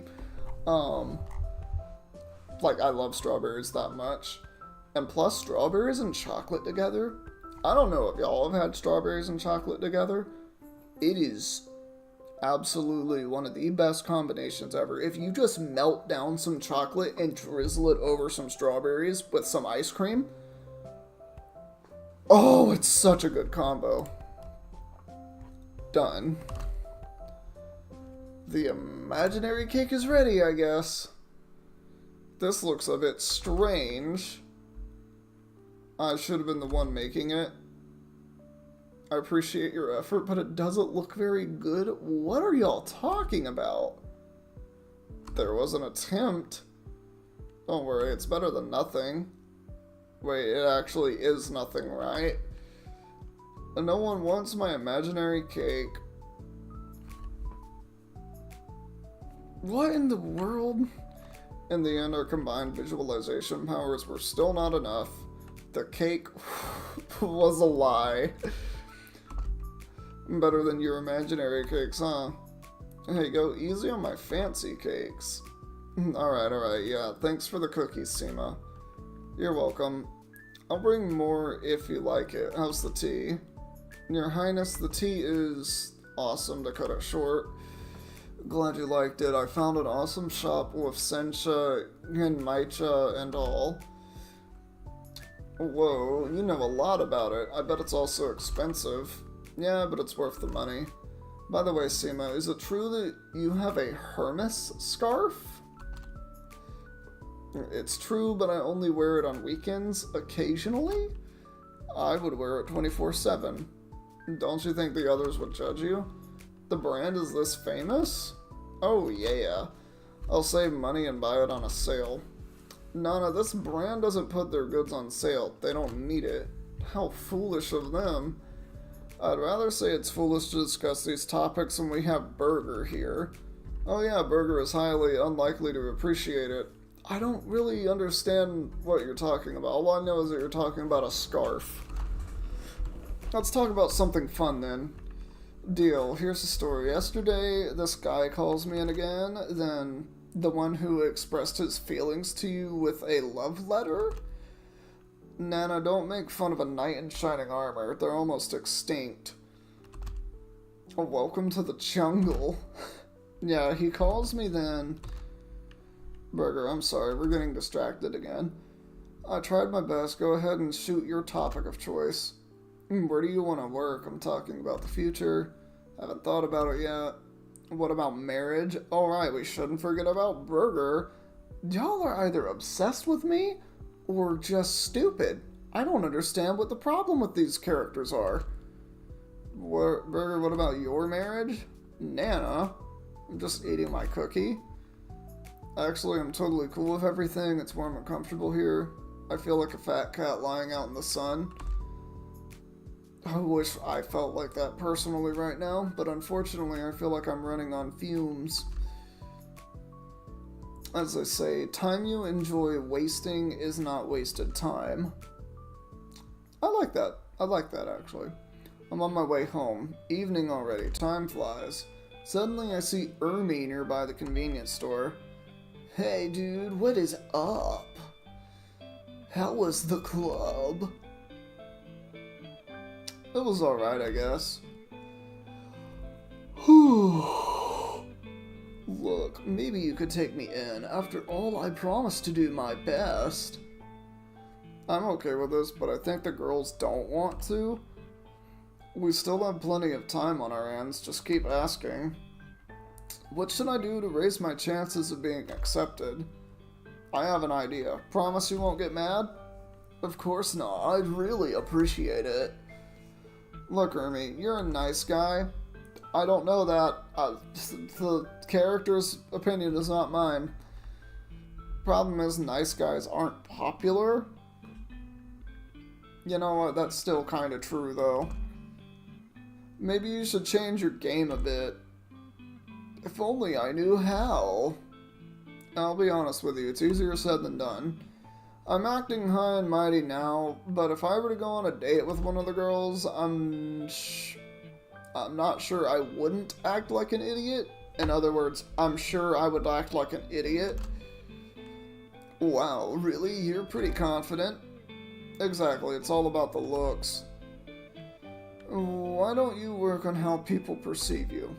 Like, I love strawberries that much. And plus, strawberries and chocolate together. I don't know if y'all have had strawberries and chocolate together. It is absolutely one of the best combinations ever. If you just melt down some chocolate and drizzle it over some strawberries with some ice cream. Oh, it's such a good combo. Done. The imaginary cake is ready, I guess. This looks a bit strange. I should have been the one making it. I appreciate your effort, but it doesn't look very good. What are y'all talking about? There was an attempt. Don't worry, it's better than nothing. Wait, it actually is nothing, right? And no one wants my imaginary cake. What in the world? In the end, our combined visualization powers were still not enough. The cake was a lie. Better than your imaginary cakes, huh? Hey, go easy on my fancy cakes. Alright, yeah. Thanks for the cookies, Seema. You're welcome. I'll bring more if you like it. How's the tea? Your Highness, the tea is awesome to cut it short. Glad you liked it. I found an awesome shop with sencha and maicha and all. Whoa, you know a lot about it. I bet it's also expensive. Yeah, but it's worth the money. By the way, Sima, is it true that you have a Hermes scarf? It's true, but I only wear it on weekends, occasionally? I would wear it 24/7. Don't you think the others would judge you? The brand is this famous? Oh yeah. I'll save money and buy it on a sale. Nana, this brand doesn't put their goods on sale. They don't need it. How foolish of them. I'd rather say it's foolish to discuss these topics when we have Burger here. Oh yeah, Burger is highly unlikely to appreciate it. I don't really understand what you're talking about. All I know is that you're talking about a scarf. Let's talk about something fun then. Deal. Here's the story. Yesterday, this guy calls me in again, then the one who expressed his feelings to you with a love letter? Nana, don't make fun of a knight in shining armor. They're almost extinct. Oh, welcome to the jungle. Yeah, he calls me then. Burger, I'm sorry, we're getting distracted again. I tried my best. Go ahead and shoot your topic of choice. Where do you want to work? I'm talking about the future. Haven't thought about it yet. What about marriage? Alright, we shouldn't forget about Burger. Y'all are either obsessed with me or just stupid. I don't understand what the problem with these characters are. Burger, what about your marriage? Nana, I'm just eating my cookie. Actually, I'm totally cool with everything. It's warm and comfortable here. I feel like a fat cat lying out in the sun. I wish I felt like that personally right now, but unfortunately I feel like I'm running on fumes. As they say, time you enjoy wasting is not wasted time. I like that. I like that, actually. I'm on my way home. Evening already. Time flies. Suddenly I see Ermi nearby the convenience store. Hey dude, what is up? How was the club? It was alright, I guess. Look, maybe you could take me in. After all, I promised to do my best. I'm okay with this, but I think the girls don't want to. We still have plenty of time on our hands, just keep asking. What should I do to raise my chances of being accepted? I have an idea. Promise you won't get mad? Of course not. I'd really appreciate it. Look, Ermi, you're a nice guy. I don't know that. The character's opinion is not mine. Problem is, nice guys aren't popular. You know what? That's still kind of true, though. Maybe you should change your game a bit. If only I knew how. I'll be honest with you, it's easier said than done. I'm acting high and mighty now, but if I were to go on a date with one of the girls, I'm not sure I wouldn't act like an idiot. In other words, I'm sure I would act like an idiot. Wow, really? You're pretty confident. Exactly, it's all about the looks. Why don't you work on how people perceive you?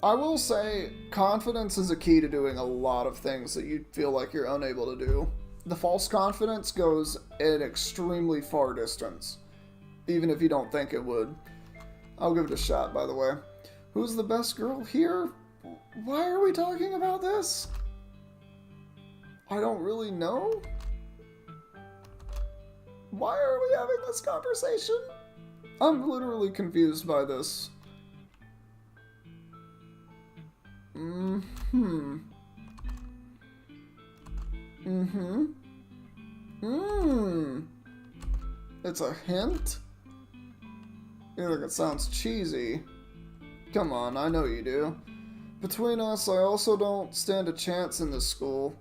I will say, confidence is a key to doing a lot of things that you feel like you're unable to do. The false confidence goes an extremely far distance, even if you don't think it would. I'll give it a shot, by the way. Who's the best girl here? Why are we talking about this? I don't really know. Why are we having this conversation? I'm literally confused by this. It's a hint? You think it sounds cheesy? Come on, I know you do. Between us, I also don't stand a chance in this school.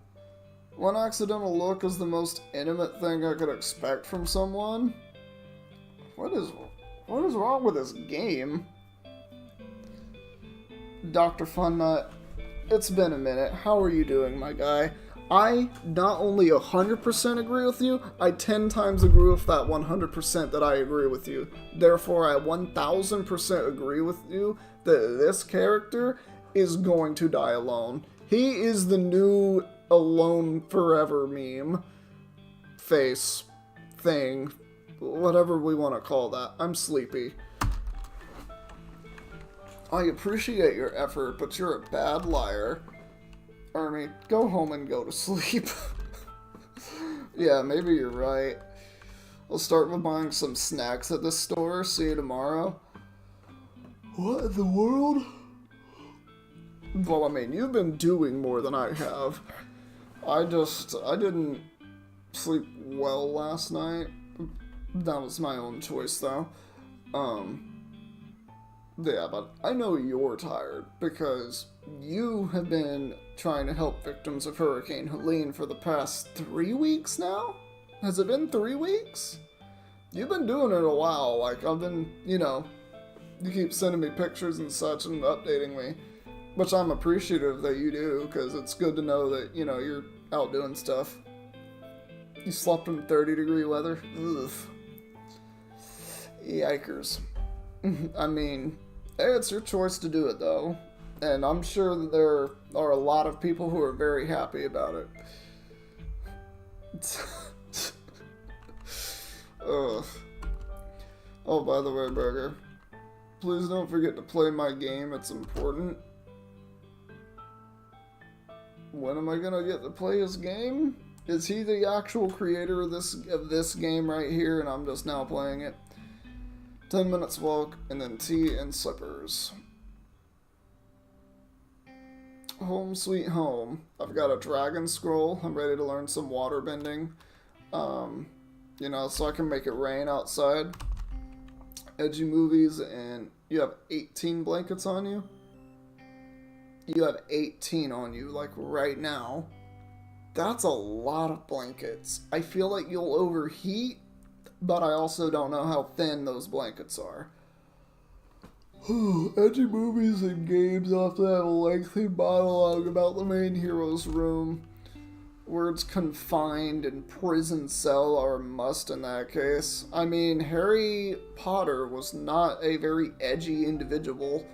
One accidental look is the most intimate thing I could expect from someone. What is wrong with this game? Dr. Funnut, it's been a minute. How are you doing, my guy? I not only 100% agree with you, I 10 times agree with that 100% that I agree with you. Therefore, I 1000% agree with you that this character is going to die alone. He is the new alone forever meme. Face. Thing. Whatever we want to call that. I'm sleepy. I appreciate your effort, but you're a bad liar. Army, go home and go to sleep. Yeah, maybe you're right. I'll start with buying some snacks at the store. See you tomorrow. What in the world? Well, I mean, you've been doing more than I have. I didn't sleep well last night. That was my own choice, though. Yeah, but I know you're tired because you have been trying to help victims of Hurricane Helene for the past 3 weeks now? Has it been 3 weeks? You've been doing it a while. Like, I've been, you keep sending me pictures and such and updating me, which I'm appreciative that you do because it's good to know that, you're out doing stuff. You slept in 30-degree weather? Ugh. Yikers. I mean, hey, it's your choice to do it, though. And I'm sure that there are a lot of people who are very happy about it. Ugh. Oh, by the way, Burger, please don't forget to play my game. It's important. When am I gonna get to play his game? Is he the actual creator of this game right here, and I'm just now playing it? 10 minutes walk, and then tea and slippers. Home sweet home. I've got a dragon scroll. I'm ready to learn some water bending. So I can make it rain outside. Edgy movies, and you have 18 blankets on you? You have 18 on you, like right now. That's a lot of blankets. I feel like you'll overheat, but I also don't know how thin those blankets are. Edgy movies and games often have a lengthy monologue about the main hero's room. Words confined and prison cell are a must in that case. I mean, Harry Potter was not a very edgy individual.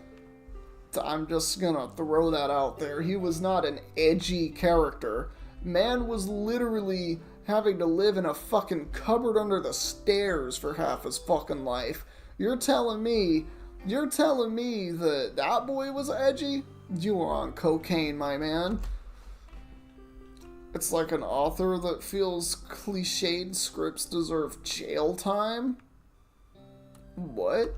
I'm just gonna throw that out there. He was not an edgy character. Man was literally having to live in a fucking cupboard under the stairs for half his fucking life. You're telling me that boy was edgy? You were on cocaine, my man. It's like an author that feels cliched scripts deserve jail time? What?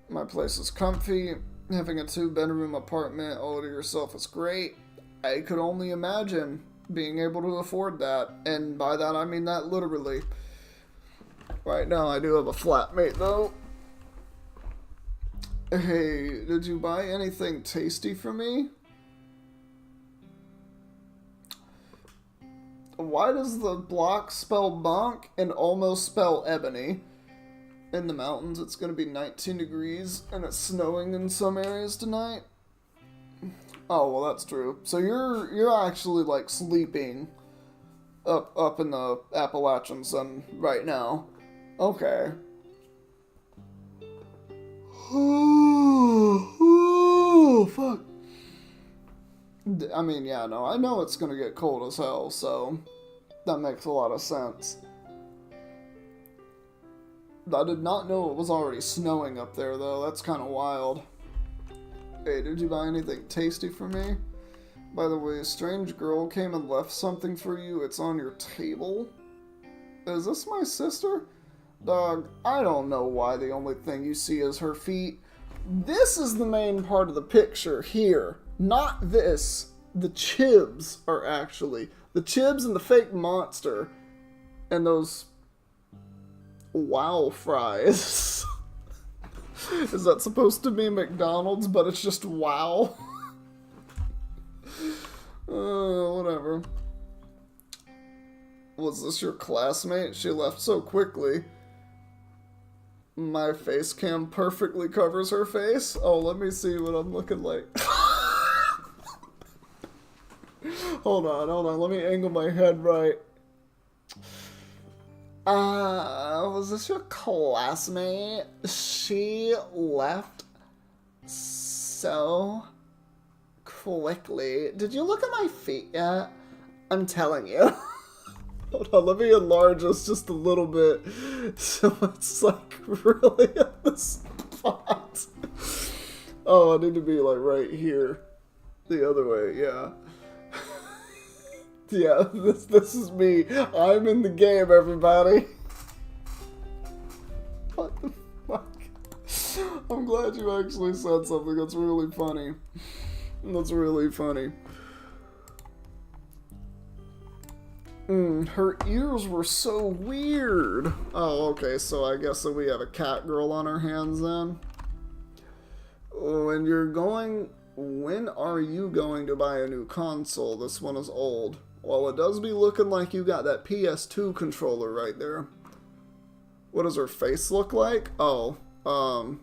My place is comfy. Having a 2-bedroom apartment all to yourself is great. I could only imagine being able to afford that. And by that, I mean that literally. Right now, I do have a flatmate, though. Hey, did you buy anything tasty for me? Why does the block spell bonk and almost spell ebony? In the mountains, it's going to be 19 degrees, and it's snowing in some areas tonight. Oh, well, that's true. So you're actually, like, sleeping up in the Appalachian sun right now. Okay. Oh, fuck. I mean, yeah, no, I know it's gonna get cold as hell, so that makes a lot of sense. I did not know it was already snowing up there, though. That's kind of wild. Hey, did you buy anything tasty for me? By the way, a strange girl came and left something for you. It's on your table. Is this my sister? Dog, I don't know why the only thing you see is her feet. This is the main part of the picture here. Not this. The chibs are actually. The chibs and the fake monster. And those wow fries. Is that supposed to be McDonald's, but it's just wow? Whatever. Was this your classmate? She left so quickly. My face cam perfectly covers her face. Oh, let me see what I'm looking like. Hold on. Let me angle my head right. Was this your classmate? She left so quickly. Did you look at my feet yet? I'm telling you. Hold on, let me enlarge this just a little bit so it's like really at the spot. Oh, I need to be like right here. The other way, yeah. Yeah, this is me. I'm in the game, everybody. What the fuck? I'm glad you actually said something. That's really funny. That's really funny. Her ears were so weird. Oh, okay, so I guess that we have a cat girl on our hands then. When are you going to buy a new console? This one is old. Well, it does be looking like you got that PS2 controller right there. What does her face look like? Oh, hold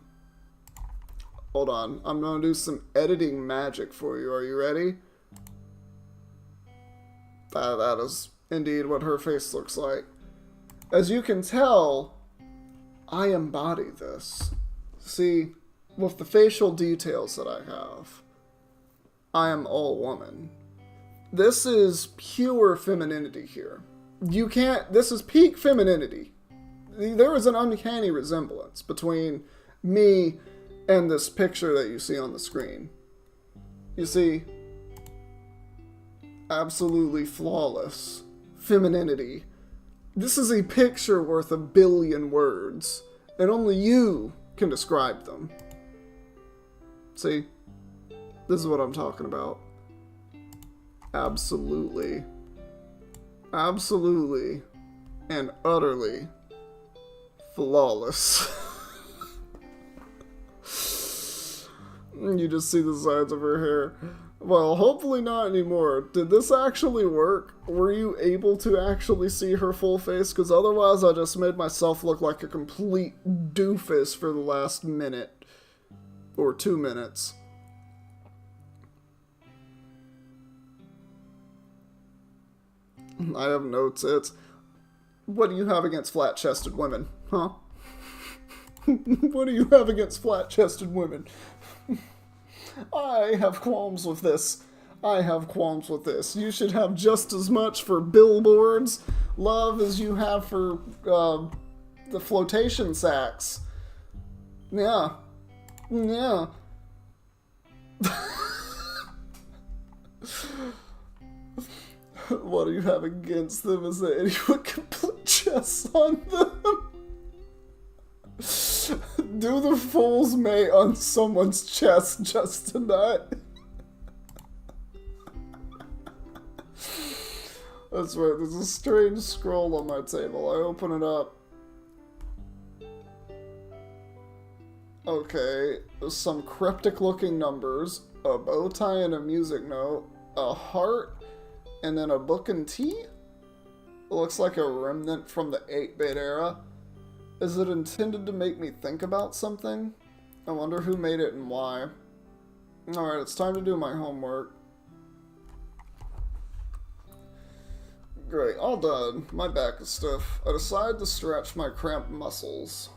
on. I'm gonna do some editing magic for you. Are you ready? That is indeed what her face looks like. As you can tell, I embody this. See, with the facial details that I have, I am all woman. This is pure femininity here. This is peak femininity. There is an uncanny resemblance between me and this picture that you see on the screen. You see, absolutely flawless femininity. This is a picture worth 1 billion words, and only you can describe them. See, this is what I'm talking about. Absolutely, and utterly flawless. You just see the sides of her hair. Well, hopefully not anymore. Did this actually work? Were you able to actually see her full face? Because otherwise I just made myself look like a complete doofus for the last minute. Or 2 minutes. I have notes. It's, what do you have against flat-chested women? Huh? What do you have against flat-chested women? I have qualms with this. You should have just as much for billboards love as you have for the flotation sacks. Yeah. What do you have against them? Is that anyone can put chess on them? Do the fool's mate on someone's chest just tonight. That's right, there's a strange scroll on my table. I open it up. Okay, there's some cryptic looking numbers, a bow tie and a music note, a heart, and then a book and tea? It looks like a remnant from the 8-bit era. Is it intended to make me think about something? I wonder who made it and why. Alright, it's time to do my homework. Great, all done. My back is stiff. I decide to stretch my cramped muscles.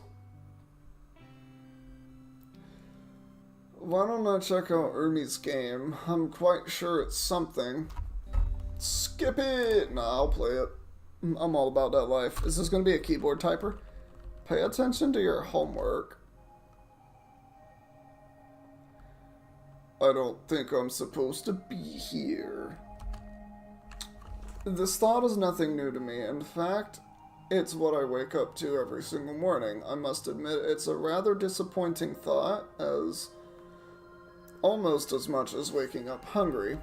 Why don't I check out Ermi's game? I'm quite sure it's something. Skip it! Nah, I'll play it. I'm all about that life. Is this going to be a keyboard typer? Pay attention to your homework. I don't think I'm supposed to be here. This thought is nothing new to me. In fact, it's what I wake up to every single morning. I must admit it's a rather disappointing thought, as almost as much as waking up hungry.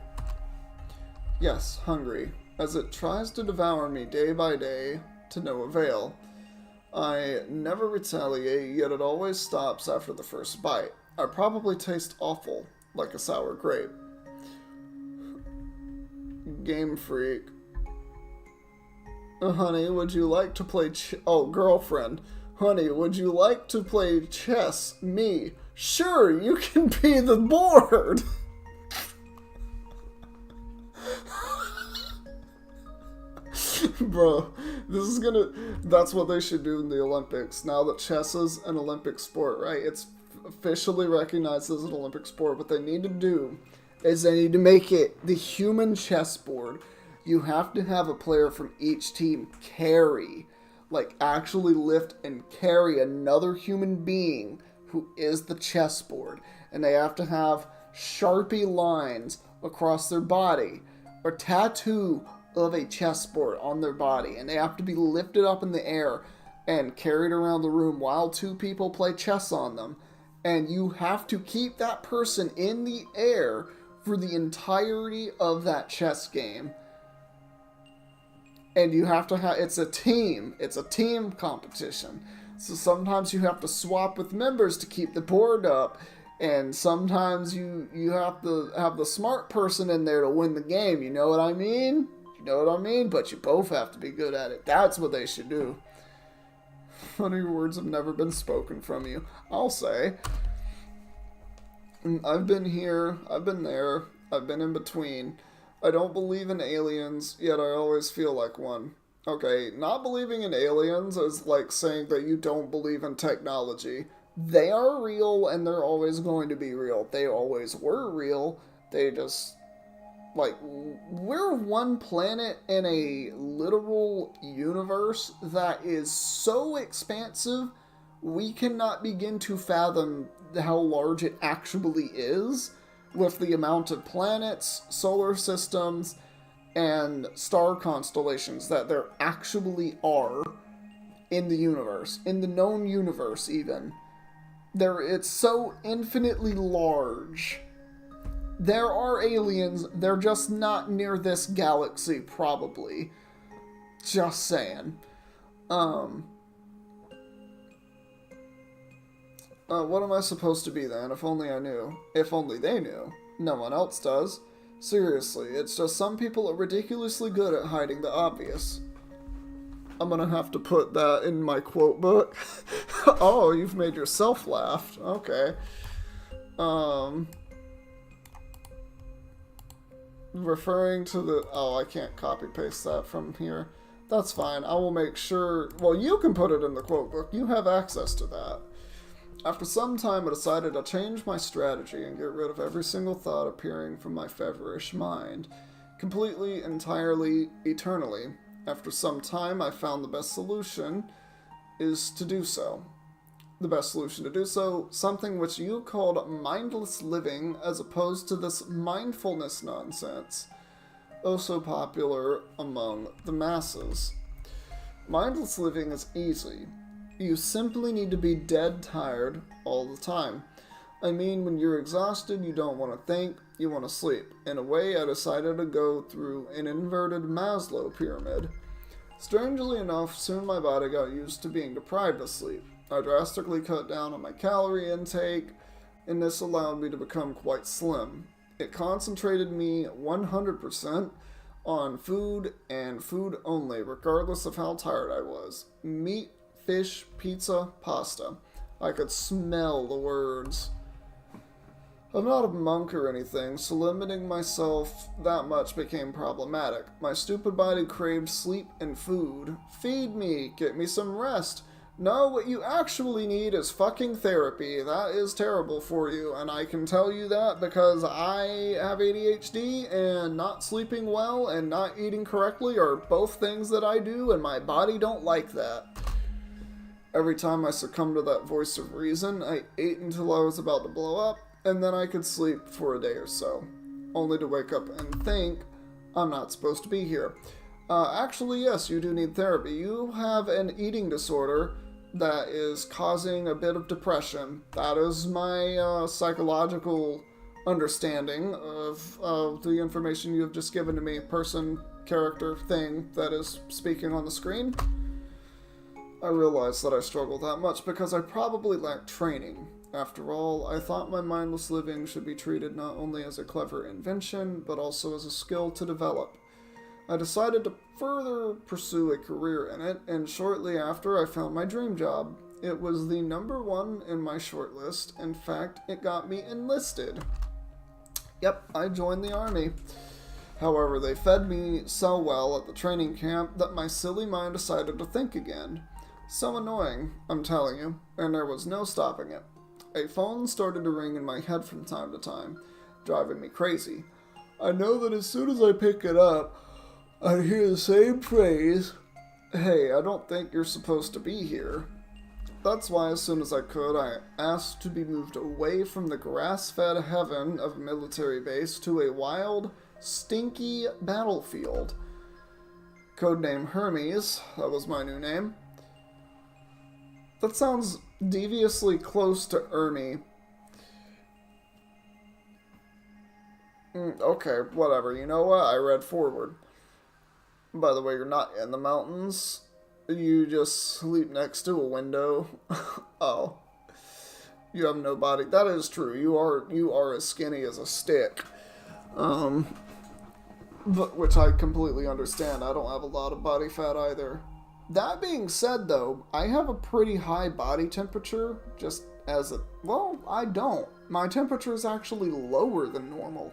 Yes, hungry, as it tries to devour me day by day to no avail. I never retaliate, yet it always stops after the first bite. I probably taste awful, like a sour grape. Game freak. Honey, would you like to play girlfriend. Honey, would you like to play chess? Me. Sure, you can be the board! Bro, that's what they should do in the Olympics. Now that chess is an Olympic sport, right? It's officially recognized as an Olympic sport. What they need to do is they need to make it the human chessboard. You have to have a player from each team carry, like actually lift and carry another human being who is the chessboard. And they have to have Sharpie lines across their body or tattoo of a chessboard on their body. And they have to be lifted up in the air and carried around the room while two people play chess on them. And you have to keep that person in the air for the entirety of that chess game. And you have to have, it's a team competition. So sometimes you have to swap with members to keep the board up. And sometimes you have to have the smart person in there to win the game. You know what I mean? You know what I mean? But you both have to be good at it. That's what they should do. Funny words have never been spoken from you. I'll say. I've been here, I've been there, I've been in between. I don't believe in aliens, yet I always feel like one. Okay, not believing in aliens is like saying that you don't believe in technology. They are real and they're always going to be real. They always were real. They just, like, we're one planet in a literal universe that is so expansive, we cannot begin to fathom how large it actually is with the amount of planets, solar systems, and star constellations that there actually are in the universe, in the known universe even. It's so infinitely large. There are aliens, they're just not near this galaxy, probably. Just saying. What am I supposed to be then? If only I knew. If only they knew. No one else does. Seriously, it's just some people are ridiculously good at hiding the obvious. I'm gonna have to put that in my quote book. Oh, you've made yourself laugh. Okay. Referring to the... Oh, I can't copy-paste that from here. That's fine. I will make sure... Well, you can put it in the quote book. You have access to that. After some time, I decided to change my strategy and get rid of every single thought appearing from my feverish mind. Completely, entirely, eternally. After some time, I found the best solution is to do so. The best solution to do so, something which you called mindless living as opposed to this mindfulness nonsense, oh so popular among the masses. Mindless living is easy. You simply need to be dead tired all the time. I mean, when you're exhausted, you don't want to think, you want to sleep. In a way, I decided to go through an inverted Maslow pyramid. Strangely enough, soon my body got used to being deprived of sleep. I drastically cut down on my calorie intake, and this allowed me to become quite slim. It concentrated me 100% on food and food only, regardless of how tired I was. Meat, fish, pizza, pasta. I could smell the words. I'm not a monk or anything, so limiting myself that much became problematic. My stupid body craved sleep and food. Feed me, get me some rest. No, what you actually need is fucking therapy. That is terrible for you, and I can tell you that because I have ADHD, and not sleeping well and not eating correctly are both things that I do, and my body don't like that. Every time I succumbed to that voice of reason, I ate until I was about to blow up, and then I could sleep for a day or so, only to wake up and think, I'm not supposed to be here. Actually, yes, you do need therapy. You have an eating disorder that is causing a bit of depression. That is my psychological understanding of the information you have just given to me, person, character, thing that is speaking on the screen. I realized that I struggled that much because I probably lacked training. After all, I thought my mindless living should be treated not only as a clever invention, but also as a skill to develop. I decided to further pursue a career in it, and shortly after I found my dream job. It was the number one in my shortlist. In fact, it got me enlisted. Yep, I joined the army. However, they fed me so well at the training camp that my silly mind decided to think again. So annoying, I'm telling you, and there was no stopping it. A phone started to ring in my head from time to time, driving me crazy. I know that as soon as I pick it up, I hear the same phrase, "Hey, I don't think you're supposed to be here." That's why as soon as I could, I asked to be moved away from the grass-fed heaven of a military base to a wild, stinky battlefield. Codename Hermes, that was my new name. That sounds deviously close to Ernie. Okay, whatever. You know what? I read forward. By the way, you're not in the mountains. You just sleep next to a window. Oh. You have no body. That is true. You are as skinny as a stick. But which I completely understand. I don't have a lot of body fat either. That being said, though, I have a pretty high body temperature, just as a... Well, I don't. My temperature is actually lower than normal.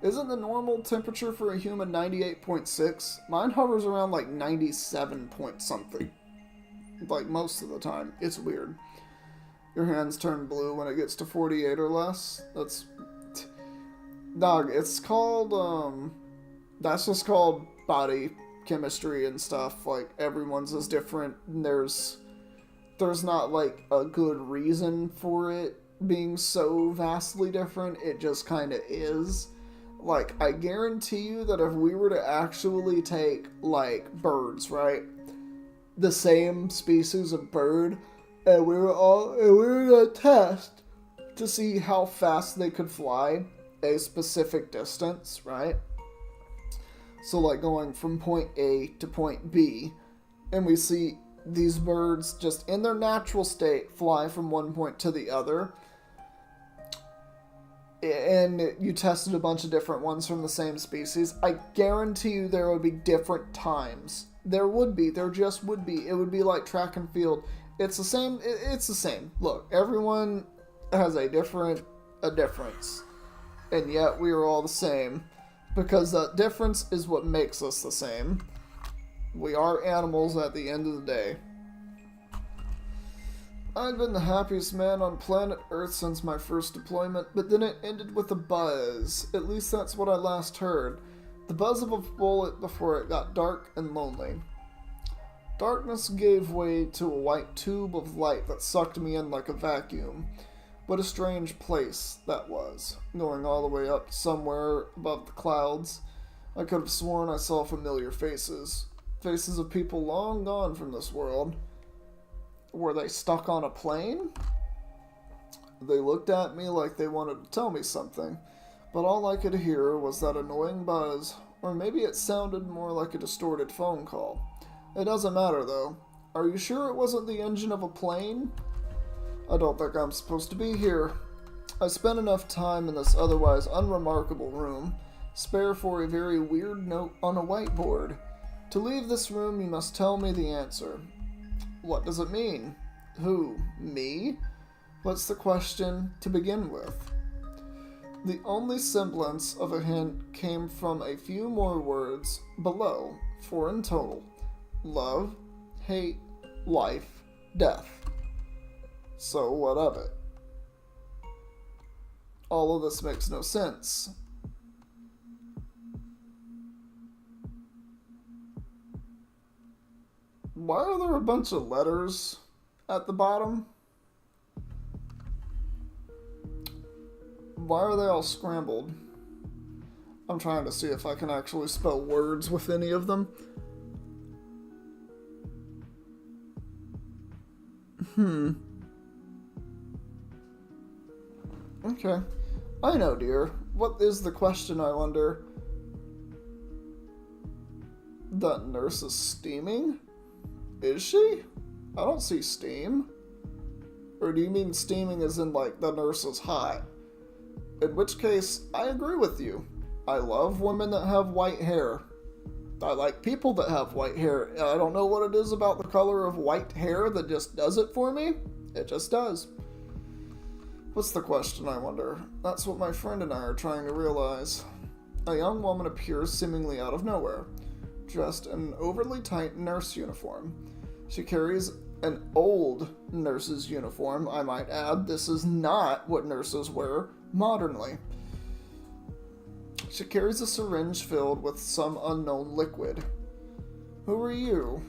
Isn't the normal temperature for a human 98.6? Mine hovers around like 97 point something. Like most of the time. It's weird. Your hands turn blue when it gets to 48 or less. That's... Dog, it's called, that's just called body chemistry and stuff. Like, everyone's is different. And there's not, like, a good reason for it being so vastly different. It just kind of is. Like, I guarantee you that if we were to actually take, like, birds, right? The same species of bird, and we were to test to see how fast they could fly a specific distance, right? So, like, going from point A to point B, and we see these birds just in their natural state fly from one point to the other. And you tested a bunch of different ones from the same species. I guarantee you there would be different times. There would be. There just would be. It would be like track and field. It's the same. It's the same. Look, everyone has a difference. And yet we are all the same. Because that difference is what makes us the same. We are animals at the end of the day. I've been the happiest man on planet Earth since my first deployment, but then it ended with a buzz. At least that's what I last heard. The buzz of a bullet before it got dark and lonely. Darkness gave way to a white tube of light that sucked me in like a vacuum. What a strange place that was, going all the way up somewhere above the clouds. I could have sworn I saw familiar faces. Faces of people long gone from this world. Were they stuck on a plane? They looked at me like they wanted to tell me something, but all I could hear was that annoying buzz, or maybe it sounded more like a distorted phone call. It doesn't matter, though. Are you sure it wasn't the engine of a plane? I don't think I'm supposed to be here. I spent enough time in this otherwise unremarkable room, spare for a very weird note on a whiteboard. To leave this room, you must tell me the answer. What does it mean? Who? Me? What's the question to begin with? The only semblance of a hint came from a few more words below, 4 in total. Love, hate, life, death. So what of it? All of this makes no sense. Why are there a bunch of letters at the bottom? Why are they all scrambled? I'm trying to see if I can actually spell words with any of them. Okay. I know, dear. What is the question, I wonder? That nurse is steaming? Is she? I don't see steam. Or do you mean steaming as in, like, the nurse is hot? In which case, I agree with you. I love women that have white hair. I like people that have white hair. I don't know what it is about the color of white hair that just does it for me. It just does. What's the question, I wonder? That's what my friend and I are trying to realize. A young woman appears seemingly out of nowhere, dressed in an overly tight nurse uniform. She carries an old nurse's uniform, I might add. This is not what nurses wear modernly. She carries a syringe filled with some unknown liquid. Who are you?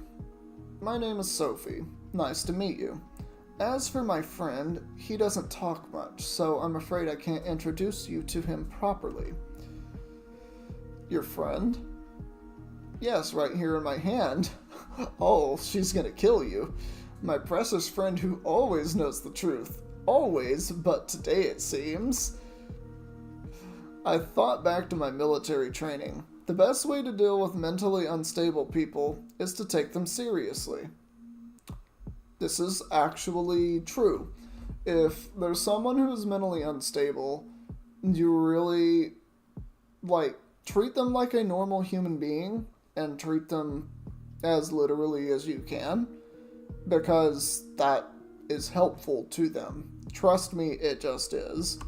My name is Sophie. Nice to meet you. As for my friend, he doesn't talk much, so I'm afraid I can't introduce you to him properly. Your friend? Yes, right here in my hand. Oh, she's gonna kill you. My precious friend who always knows the truth. Always, but today it seems. I thought back to my military training. The best way to deal with mentally unstable people is to take them seriously. This is actually true. If there's someone who's mentally unstable, you really, treat them like a normal human being and treat them as literally as you can, because that is helpful to them. Trust me, it just is.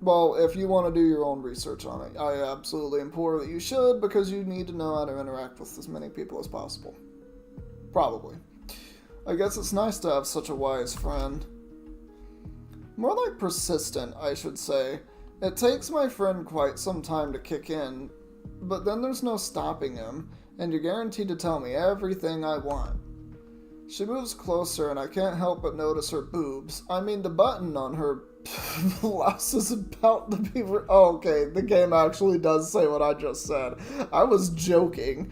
Well, if you want to do your own research on it, I absolutely implore that you should, because you need to know how to interact with as many people as possible. Probably. I guess it's nice to have such a wise friend. More like persistent, I should say. It takes my friend quite some time to kick in, but then there's no stopping him, and you're guaranteed to tell me everything I want. She moves closer, and I can't help but notice her boobs. I mean, the button on her blouse is about to be... Oh, okay, the game actually does say what I just said. I was joking.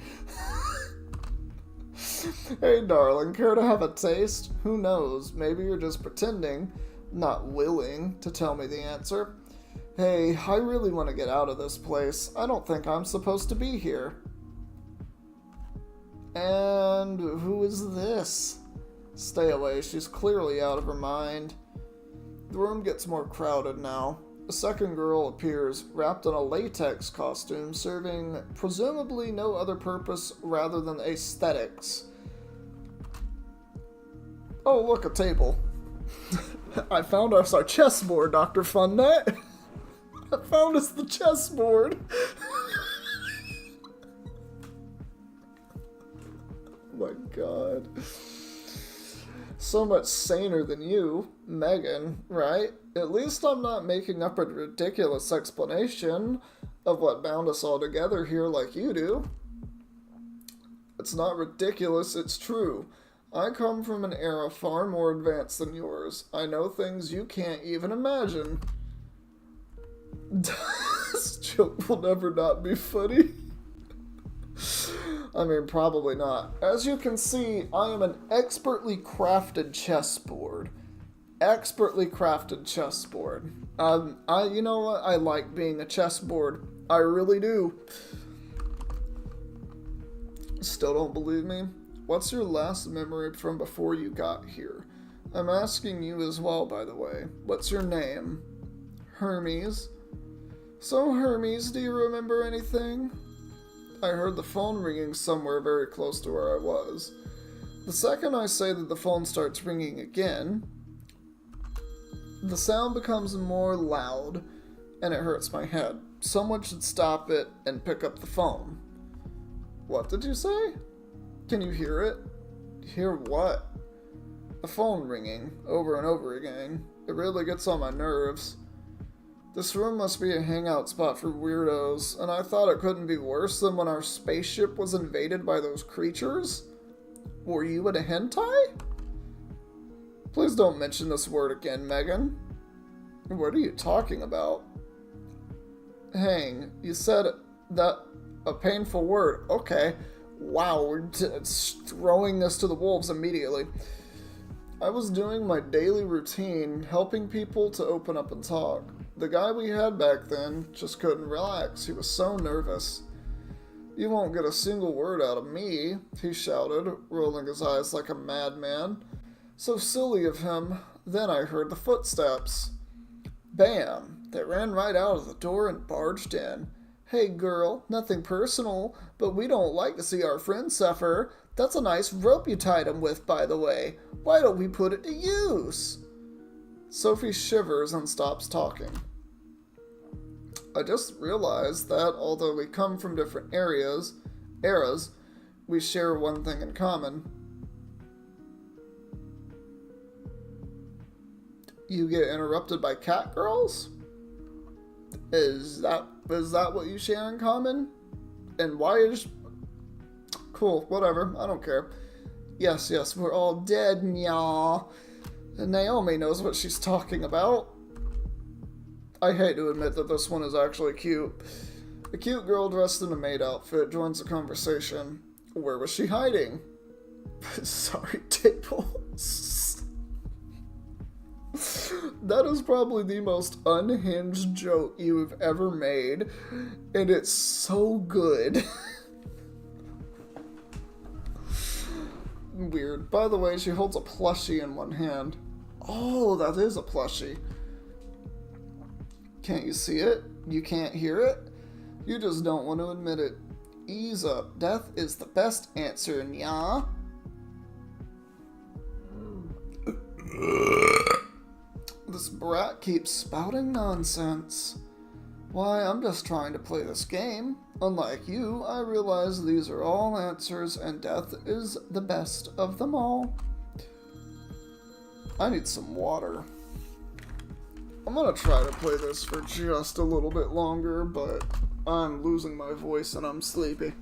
Hey, darling, care to have a taste? Who knows, maybe you're just pretending, not willing to tell me the answer. Hey, I really want to get out of this place. I don't think I'm supposed to be here. And who is this? Stay away, she's clearly out of her mind. The room gets more crowded now. A second girl appears, wrapped in a latex costume, serving presumably no other purpose rather than aesthetics. Oh, look, a table. I found us our chessboard, Dr. Funnut. I found us the chessboard. Oh my god. So much saner than you, Megan, right? At least I'm not making up a ridiculous explanation of what bound us all together here like you do. It's not ridiculous, it's true. I come from an era far more advanced than yours. I know things you can't even imagine. This joke will never not be funny. I mean, probably not. As you can see, I am an expertly crafted chessboard. Expertly crafted chessboard. You know what? I like being a chessboard. I really do. Still don't believe me? What's your last memory from before you got here? I'm asking you as well, by the way. What's your name? Hermes. So, Hermes, do you remember anything? I heard the phone ringing somewhere very close to where I was. The second I say that the phone starts ringing again, the sound becomes more loud, and it hurts my head. Someone should stop it and pick up the phone. What did you say? Can you hear it? Hear what? The phone ringing, over and over again. It really gets on my nerves. This room must be a hangout spot for weirdos, and I thought it couldn't be worse than when our spaceship was invaded by those creatures? Were you in a hentai? Please don't mention this word again, Megan. What are you talking about? Hang, you said that a painful word. Okay. Wow, we're throwing this to the wolves immediately. I was doing my daily routine, helping people to open up and talk. The guy we had back then just couldn't relax. He was so nervous. You won't get a single word out of me, he shouted, rolling his eyes like a madman. So silly of him. Then I heard the footsteps. Bam! They ran right out of the door and barged in. Hey girl, nothing personal, but we don't like to see our friends suffer. That's a nice rope you tied him with, by the way. Why don't we put it to use? Sophie shivers and stops talking. I just realized that although we come from different eras, we share one thing in common. You get interrupted by cat girls? Is that what you share in common? And why is... Cool, whatever, I don't care. Yes, we're all dead, nya. And Naomi knows what she's talking about. I hate to admit that this one is actually cute. A cute girl dressed in a maid outfit joins the conversation. Where was she hiding? Sorry, tables. That is probably the most unhinged joke you have ever made, and it's so good. Weird. By the way, she holds a plushie in one hand. Oh, that is a plushie. Can't you see it? You can't hear it? You just don't want to admit it. Ease up. Death is the best answer, nya. This brat keeps spouting nonsense. Why, I'm just trying to play this game. Unlike you, I realize these are all answers and death is the best of them all. I need some water. I'm gonna try to play this for just a little bit longer, but I'm losing my voice and I'm sleepy.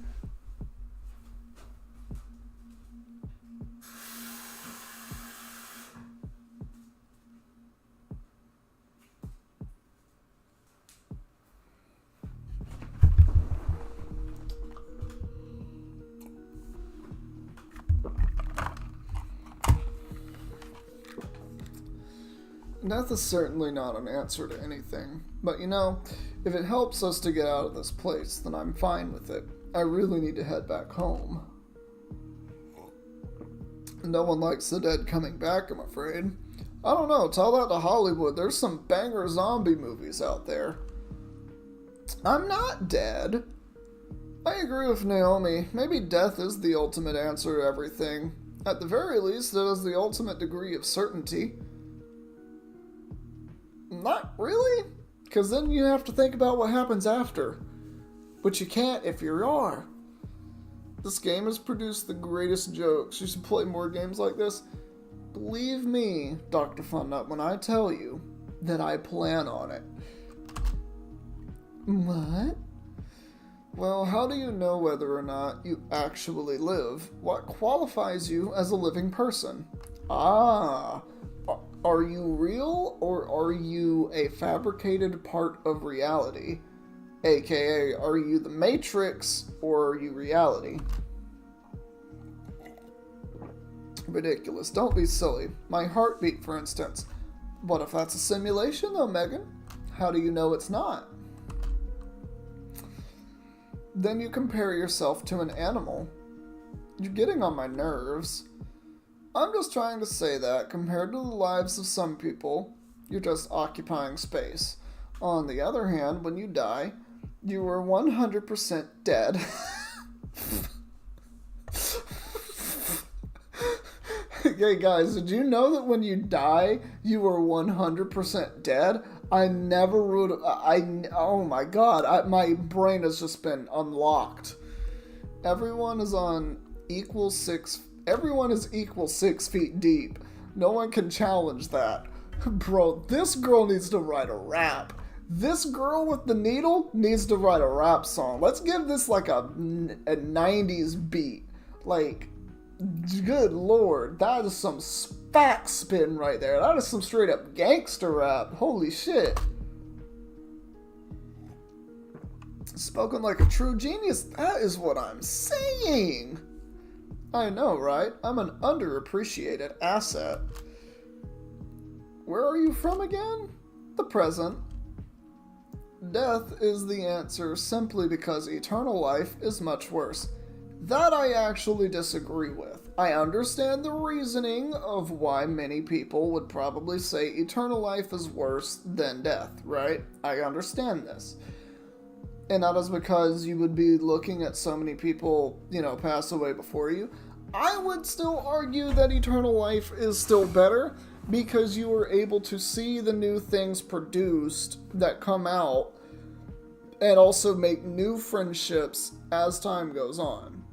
Death is certainly not an answer to anything, but you know, if it helps us to get out of this place, then I'm fine with it. I really need to head back home. No one likes the dead coming back, I'm afraid. I don't know, tell that to Hollywood. There's some banger zombie movies out there. I'm not dead. I agree with Naomi. Maybe death is the ultimate answer to everything. At the very least, it is the ultimate degree of certainty. Not really, because then you have to think about what happens after. But you can't if you are. This game has produced the greatest jokes. You should play more games like this. Believe me, Dr. Funnut, when I tell you that I plan on it. What? Well, how do you know whether or not you actually live? What qualifies you as a living person? Are you real, or are you a fabricated part of reality? AKA, are you the Matrix, or are you reality? Ridiculous. Don't be silly. My heartbeat, for instance. What if that's a simulation, though, Megan? How do you know it's not? Then you compare yourself to an animal. You're getting on my nerves. I'm just trying to say that, compared to the lives of some people, you're just occupying space. On the other hand, when you die, you are 100% dead. Hey guys, did you know that when you die, you are 100% dead? I never would. Oh my god, my brain has just been unlocked. Everyone is equal 6 feet deep. No one can challenge that. Bro, this girl needs to write a rap. This girl with the needle needs to write a rap song. Let's give this like a 90s beat. Like, good lord, that is some back spin right there. That is some straight up gangster rap. Holy shit. Spoken like a true genius. That is what I'm saying. I know, right? I'm an underappreciated asset. Where are you from again? The present. Death is the answer simply because eternal life is much worse. That I actually disagree with. I understand the reasoning of why many people would probably say eternal life is worse than death, right? I understand this. And that is because you would be looking at so many people, pass away before you. I would still argue that eternal life is still better because you are able to see the new things produced that come out and also make new friendships as time goes on.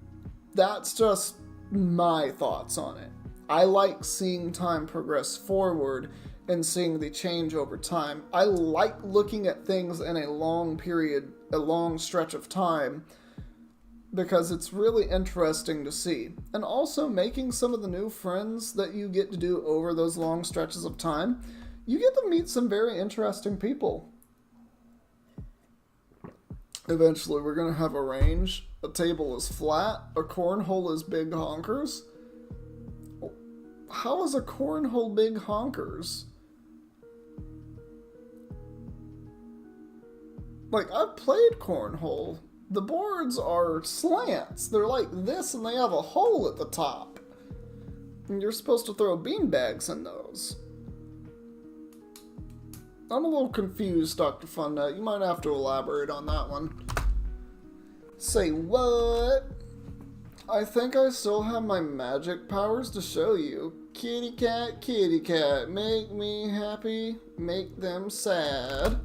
That's just my thoughts on it. I like seeing time progress forward and seeing the change over time. I like looking at things in a long period, a long stretch of time, because it's really interesting to see. And also making some of the new friends that you get to do over those long stretches of time, you get to meet some very interesting people. Eventually, we're going to have a range. A table is flat. A cornhole is big honkers. How is a cornhole big honkers? Like, I've played cornhole. The boards are slants. They're like this and they have a hole at the top. And you're supposed to throw beanbags in those. I'm a little confused, Dr. Funnut. You might have to elaborate on that one. Say what? I think I still have my magic powers to show you. Kitty cat, make me happy, make them sad.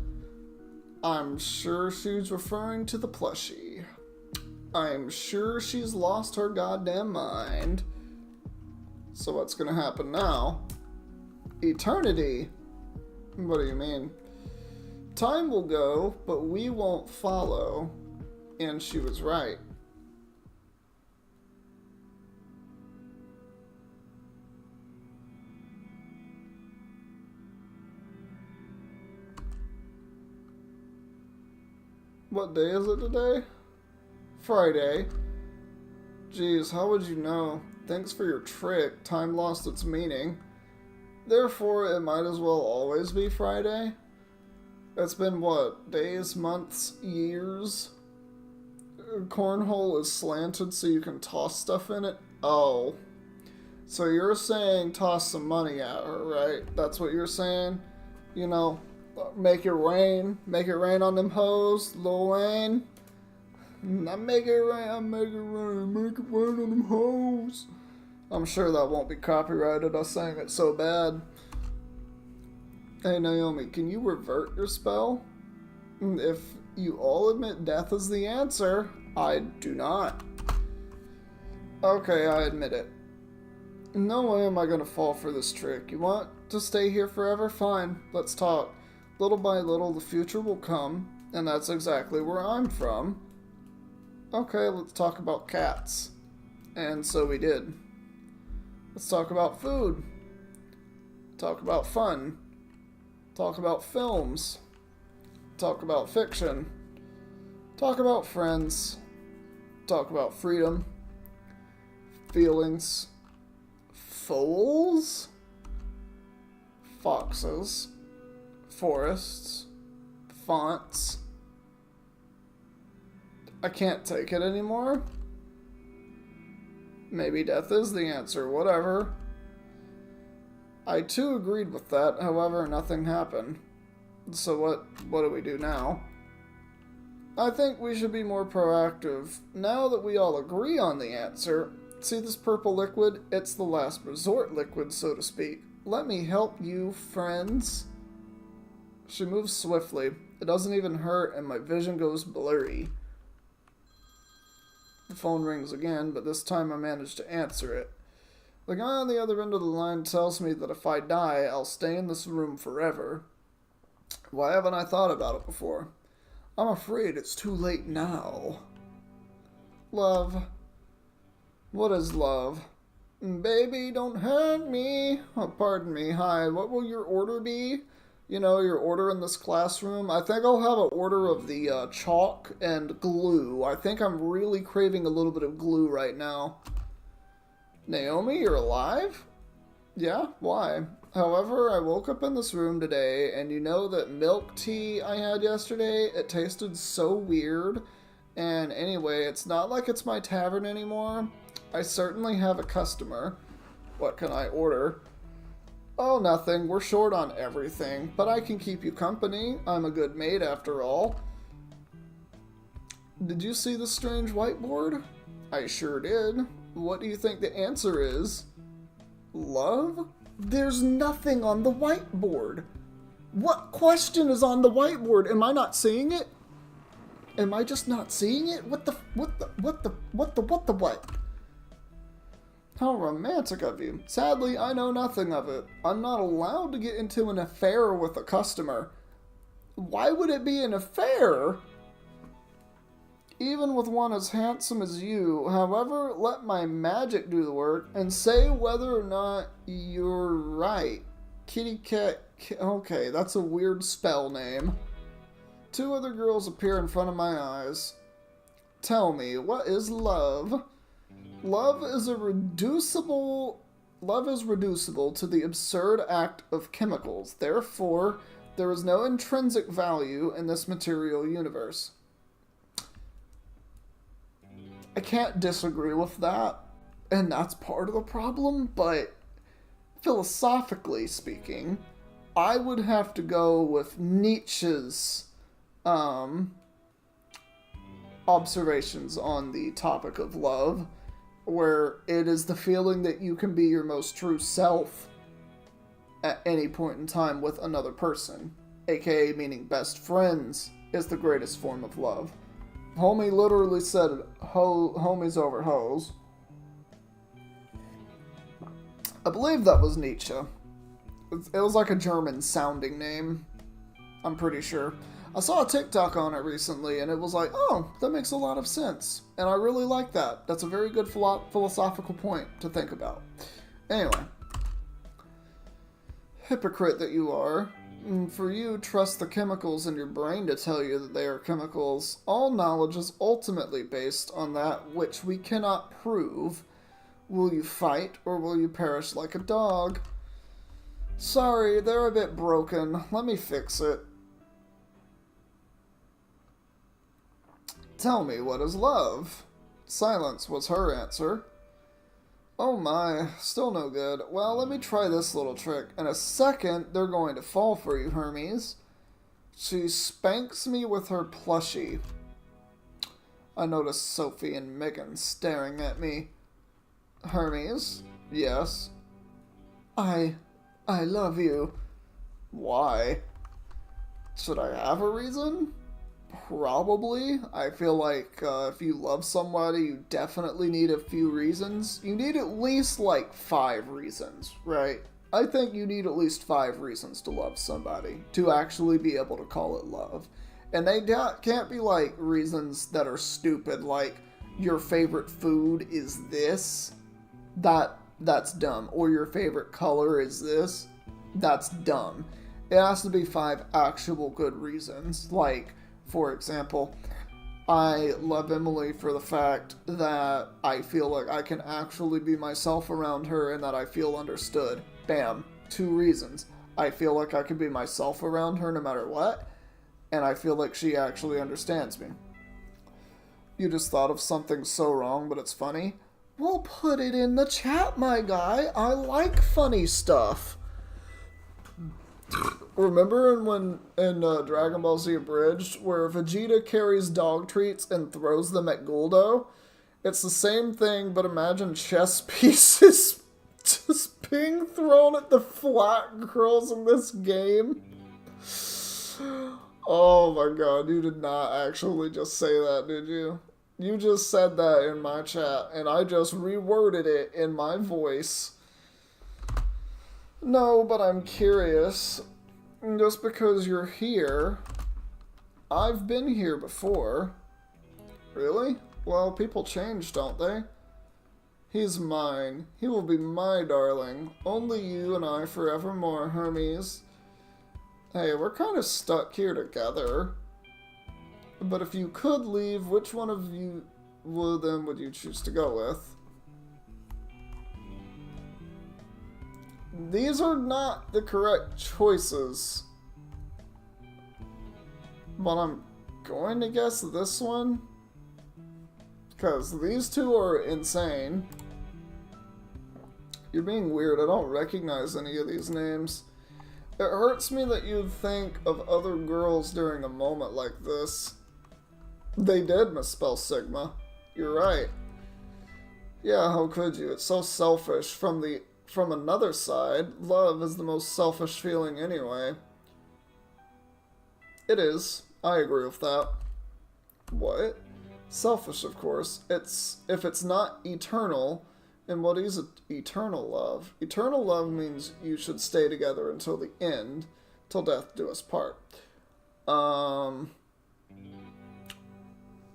I'm sure she's referring to the plushie. I'm sure she's lost her goddamn mind. So what's gonna happen now? Eternity? What do you mean? Time will go, but we won't follow. And she was right. What day is it today? Friday. Jeez, how would you know? Thanks for your trick. Time lost its meaning. Therefore, it might as well always be Friday. It's been what? Days, months, years? Cornhole is slanted so you can toss stuff in it? Oh. So you're saying toss some money at her, right? That's what you're saying? You know, make it rain. Make it rain on them hoes, Lil Wayne. I make it rain, I make it rain. Make it rain on them hoes. I'm sure that won't be copyrighted. I sang it so bad. Hey Naomi, can you revert your spell? If you all admit death is the answer, I do not. Okay, I admit it. No way am I gonna fall for this trick. You want to stay here forever? Fine, let's talk. Little by little, the future will come, and that's exactly where I'm from. Okay, let's talk about cats. And so we did. Let's talk about food. Talk about fun. Talk about films. Talk about fiction. Talk about friends. Talk about freedom. Feelings. Foals. Foxes. Forests. Fonts. I can't take it anymore. Maybe death is the answer, whatever. I too agreed with that, however, nothing happened. So what do we do now? I think we should be more proactive. Now that we all agree on the answer, see this purple liquid? It's the last resort liquid, so to speak. Let me help you, friends. She moves swiftly. It doesn't even hurt, and my vision goes blurry. The phone rings again, but this time I manage to answer it. The guy on the other end of the line tells me that if I die, I'll stay in this room forever. Why haven't I thought about it before? I'm afraid it's too late now. Love. What is love? Baby, don't hurt me. Oh, pardon me. Hi, what will your order be? You know, your order in this classroom. I think I'll have an order of the chalk and glue. I think I'm really craving a little bit of glue right now. Naomi, you're alive? Yeah, why? However, I woke up in this room today, and you know that milk tea I had yesterday, it tasted so weird. And anyway, it's not like it's my tavern anymore. I certainly have a customer. What can I order? Oh, nothing. We're short on everything, but I can keep you company. I'm a good maid after all. Did you see the strange whiteboard? I sure did. What do you think the answer is? Love? There's nothing on the whiteboard. What question is on the whiteboard? Am I not seeing it? Am I just not seeing it? What? How romantic of you. Sadly, I know nothing of it. I'm not allowed to get into an affair with a customer. Why would it be an affair? Even with one as handsome as you, however, let my magic do the work and say whether or not you're right. Kitty Cat. Okay, that's a weird spell name. Two other girls appear in front of my eyes. Tell me, what is love? Love is reducible to the absurd act of chemicals. Therefore, there is no intrinsic value in this material universe. I can't disagree with that, and that's part of the problem, but philosophically speaking, I would have to go with Nietzsche's observations on the topic of love, where it is the feeling that you can be your most true self at any point in time with another person, aka meaning best friends, is the greatest form of love. Homie literally said homies over hoes. I believe that was Nietzsche. It was like a German sounding name. I'm pretty sure. I saw a TikTok on it recently, and it was like, oh, that makes a lot of sense. And I really like that. That's a very good philosophical point to think about. Anyway. Hypocrite that you are. For you, trust the chemicals in your brain to tell you that they are chemicals. All knowledge is ultimately based on that which we cannot prove. Will you fight, or will you perish like a dog? Sorry, they're a bit broken. Let me fix it. Tell me, what is love? Silence was her answer. Oh my, still no good. Well, let me try this little trick. In a second, they're going to fall for you, Hermes. She spanks me with her plushie. I notice Sophie and Megan staring at me. Hermes? Yes. I love you. Why? Should I have a reason? Probably. I feel like if you love somebody, you definitely need a few reasons. You need at least like 5 reasons, right? I think you need at least 5 reasons to love somebody to actually be able to call it love. And they can't be like reasons that are stupid, like your favorite food is this. That's dumb. Or your favorite color is this. That's dumb. It has to be 5 actual good reasons. Like, for example, I love Emily for the fact that I feel like I can actually be myself around her and that I feel understood. Bam. 2 reasons. I feel like I can be myself around her no matter what, and I feel like she actually understands me. You just thought of something so wrong, but it's funny? Well, put it in the chat, my guy. I like funny stuff. Remember in Dragon Ball Z Abridged, where Vegeta carries dog treats and throws them at Guldo? It's the same thing, but imagine chess pieces just being thrown at the flat girls in this game. Oh my god, you did not actually just say that, did you? You just said that in my chat, and I just reworded it in my voice. No, but I'm curious. Just because you're here, I've been here before. Really? Well, people change, don't they? He's mine. He will be my darling. Only you and I forevermore, Hermes. Hey, we're kind of stuck here together. But if you could leave, which one of you would you choose to go with? These are not the correct choices. But I'm going to guess this one. Because these two are insane. You're being weird. I don't recognize any of these names. It hurts me that you'd think of other girls during a moment like this. They did misspell Sigma. You're right. Yeah, how could you? It's so selfish. From another side, love is the most selfish feeling anyway. It is. I agree with that. What? Selfish, of course. If it's not eternal, and what is eternal love? Eternal love means you should stay together until the end, till death do us part. Um,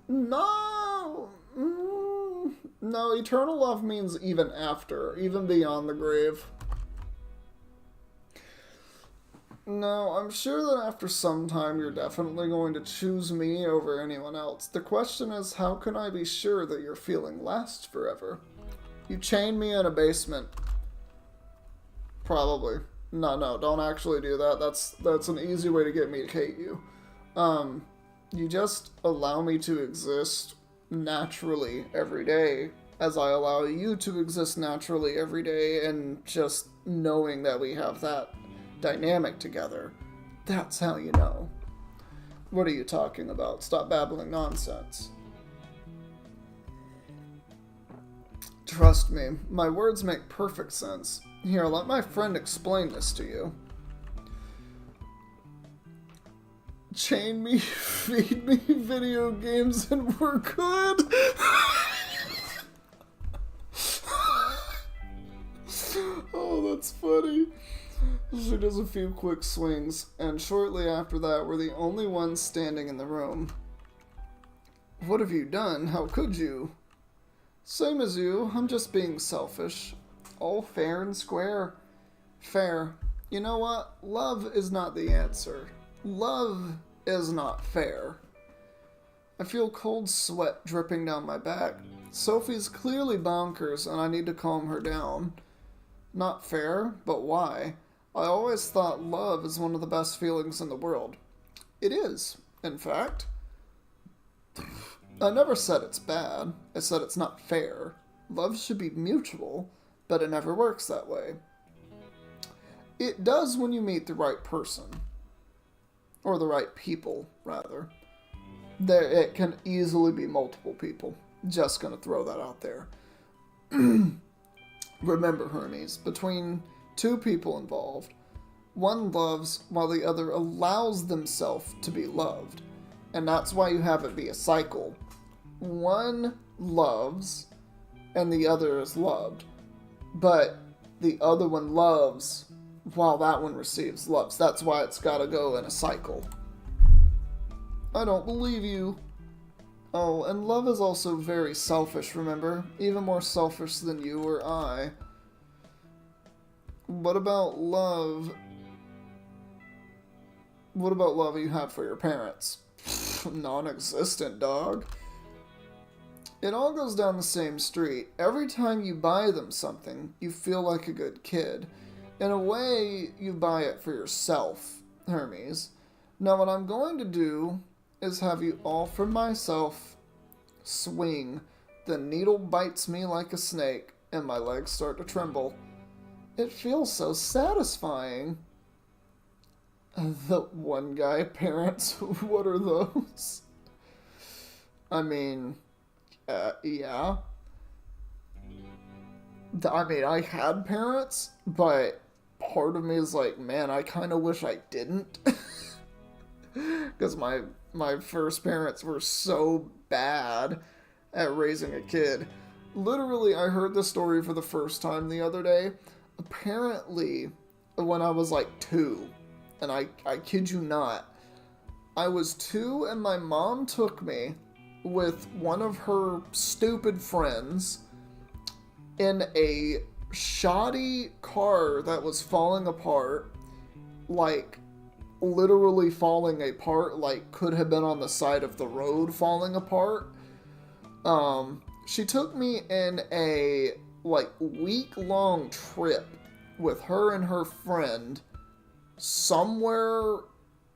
no, no. Eternal love means even after, even beyond the grave. No, I'm sure that after some time you're definitely going to choose me over anyone else. The question is, how can I be sure that your feeling lasts forever? You chained me in a basement. Probably. No, don't actually do that. That's an easy way to get me to hate you. You just allow me to exist naturally every day, as I allow you to exist naturally every day, and just knowing that we have that dynamic together. That's how you know. What are you talking about? Stop babbling nonsense. Trust me, my words make perfect sense. Here, let my friend explain this to you. Chain me, feed me video games, and we're good. Oh, that's funny. She does a few quick swings, and shortly after that, we're the only ones standing in the room. What have you done? How could you? Same as you, I'm just being selfish. All fair and square. Fair. You know what? Love is not the answer. Love is not fair. I feel cold sweat dripping down my back. Sophie's clearly bonkers, and I need to calm her down. Not fair, but why? I always thought love is one of the best feelings in the world. It is, in fact. I never said it's bad. I said it's not fair. Love should be mutual, but it never works that way. It does when you meet the right person. Or the right people, rather. It can easily be multiple people. Just gonna throw that out there. Remember, Hermes, between two people involved, one loves while the other allows themselves to be loved. And that's why you have it be a cycle. One loves and the other is loved. But the other one loves while that one receives loves. That's why it's gotta go in a cycle. I don't believe you. Oh, and love is also very selfish, remember? Even more selfish than you or I. What about love? What about love you have for your parents? Non-existent, dog. It all goes down the same street. Every time you buy them something, you feel like a good kid. In a way, you buy it for yourself, Hermes. Now what I'm going to do is have you all for myself swing. The needle bites me like a snake, and my legs start to tremble. It feels so satisfying. The one guy parents, what are those? I mean, yeah. I had parents, but part of me is like, man, I kind of wish I didn't. Because my first parents were so bad at raising a kid. Literally, I heard the story for the first time the other day. Apparently, when I was like 2, and I kid you not, I was 2 and my mom took me with one of her stupid friends in a shoddy car that was falling apart, like literally falling apart, like could have been on the side of the road falling apart. She took me in a like week-long trip with her and her friend somewhere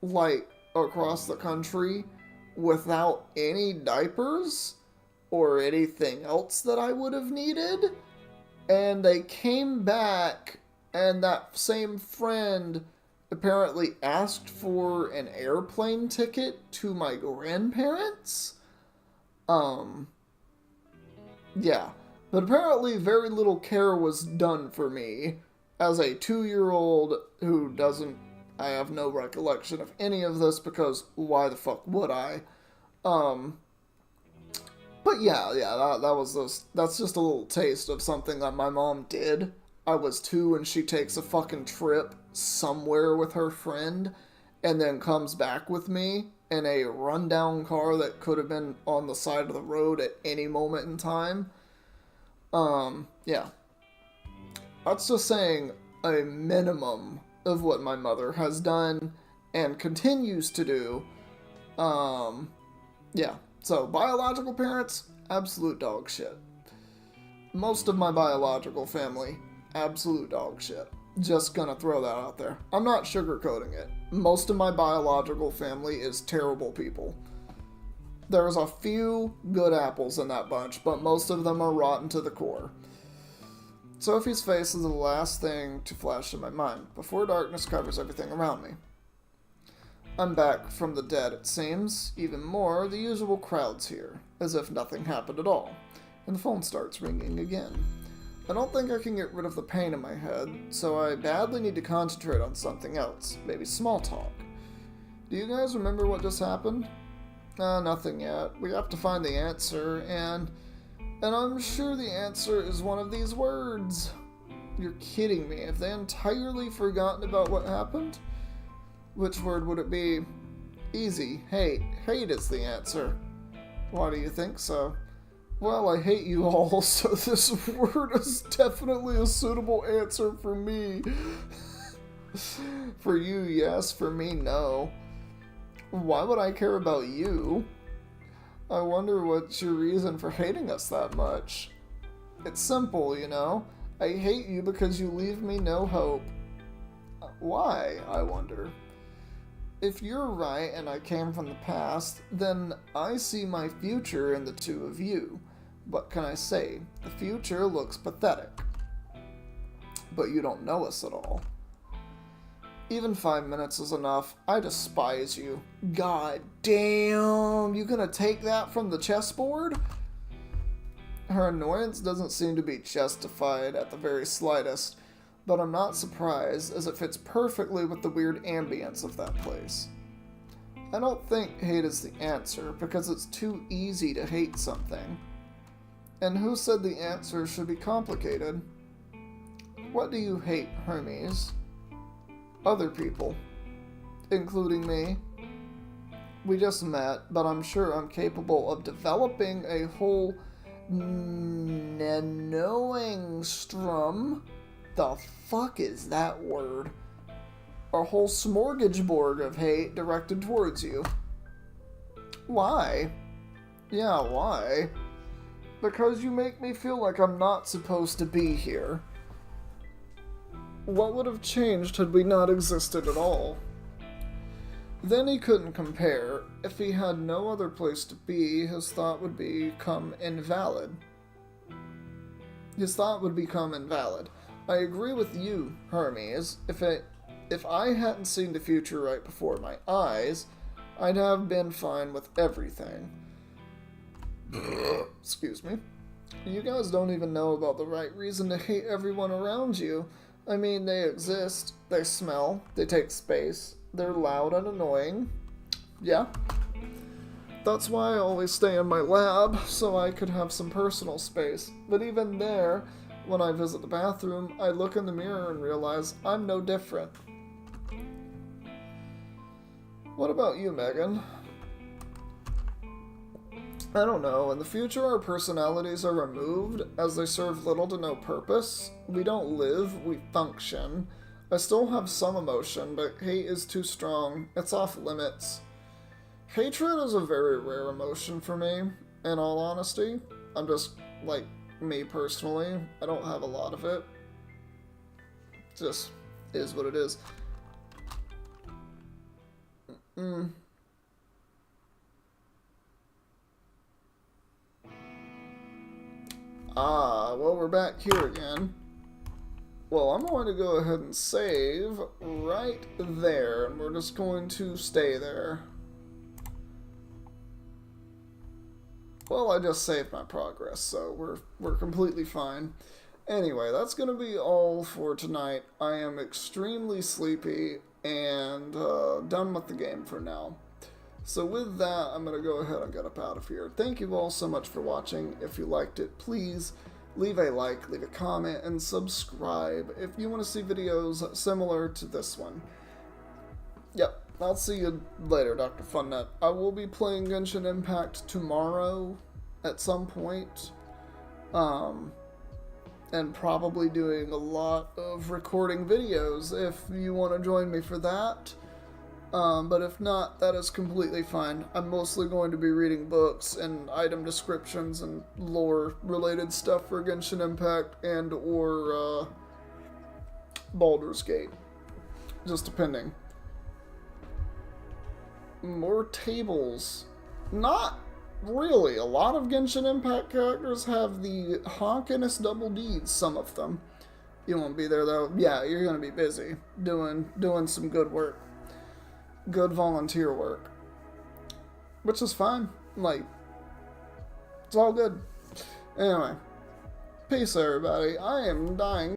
like across the country without any diapers or anything else that I would have needed. And they came back, and that same friend apparently asked for an airplane ticket to my grandparents. Yeah. But apparently very little care was done for me as a 2-year-old who doesn't... I have no recollection of any of this because why the fuck would I? But yeah, that was that's just a little taste of something that my mom did. I was 2 and she takes a fucking trip somewhere with her friend and then comes back with me in a rundown car that could have been on the side of the road at any moment in time. Yeah. That's just saying a minimum of what my mother has done and continues to do. Um, yeah. So, biological parents, absolute dog shit. Most of my biological family, absolute dog shit. Just gonna throw that out there. I'm not sugarcoating it. Most of my biological family is terrible people. There's a few good apples in that bunch, but most of them are rotten to the core. Sophie's face is the last thing to flash in my mind, before darkness covers everything around me. I'm back from the dead, it seems. Even more, the usual crowd's here, as if nothing happened at all. And the phone starts ringing again. I don't think I can get rid of the pain in my head, so I badly need to concentrate on something else, maybe small talk. Do you guys remember what just happened? Nothing yet. We have to find the answer, and I'm sure the answer is one of these words. You're kidding me. Have they entirely forgotten about what happened? Which word would it be? Easy. Hate. Hate is the answer. Why do you think so? Well, I hate you all, so this word is definitely a suitable answer for me. For you, yes. For me, no. Why would I care about you? I wonder what's your reason for hating us that much. It's simple, you know. I hate you because you leave me no hope. Why, I wonder? If you're right and I came from the past, then I see my future in the two of you. What can I say? The future looks pathetic. But you don't know us at all. Even 5 minutes is enough. I despise you. God damn, you gonna take that from the chessboard? Her annoyance doesn't seem to be justified at the very slightest, but I'm not surprised as it fits perfectly with the weird ambience of that place. I don't think hate is the answer, because it's too easy to hate something. And who said the answer should be complicated? What do you hate, Hermes? Other people, including me. We just met, but I'm sure I'm capable of developing a whole knowing strum. The fuck is that word? A whole smorgasbord of hate directed towards you. Why? Yeah, why? Because you make me feel like I'm not supposed to be here. What would have changed had we not existed at all? Then he couldn't compare. If he had no other place to be, his thought would become invalid. I agree with you, Hermes. If I hadn't seen the future right before my eyes, I'd have been fine with everything. Excuse me. You guys don't even know about the right reason to hate everyone around you. I mean, they exist, they smell, they take space, they're loud and annoying. Yeah. That's why I always stay in my lab, so I could have some personal space. But even there, when I visit the bathroom, I look in the mirror and realize I'm no different. What about you, Megan? I don't know. In the future, our personalities are removed, as they serve little to no purpose. We don't live, we function. I still have some emotion, but hate is too strong. It's off limits. Hatred is a very rare emotion for me, in all honesty. I'm just, like, me personally. I don't have a lot of it. It just is what it is. Well, we're back here again. Well, I'm going to go ahead and save right there, and we're just going to stay there. Well, I just saved my progress, so we're completely fine. Anyway, that's going to be all for tonight. I am extremely sleepy and done with the game for now. So with that, I'm going to go ahead and get up out of here. Thank you all so much for watching. If you liked it, please leave a like, leave a comment, and subscribe if you want to see videos similar to this one. Yep, I'll see you later, Dr. Funnut. I will be playing Genshin Impact tomorrow at some point. And probably doing a lot of recording videos if you want to join me for that. But if not, that is completely fine. I'm mostly going to be reading books and item descriptions and lore-related stuff for Genshin Impact and or Baldur's Gate. Just depending. More tables. Not really. A lot of Genshin Impact characters have the honkinest double Ds, some of them. You won't be there though. Yeah, you're going to be busy doing some good work. Good volunteer work, which is fine. Like, it's all good. Anyway, peace everybody. I am dying.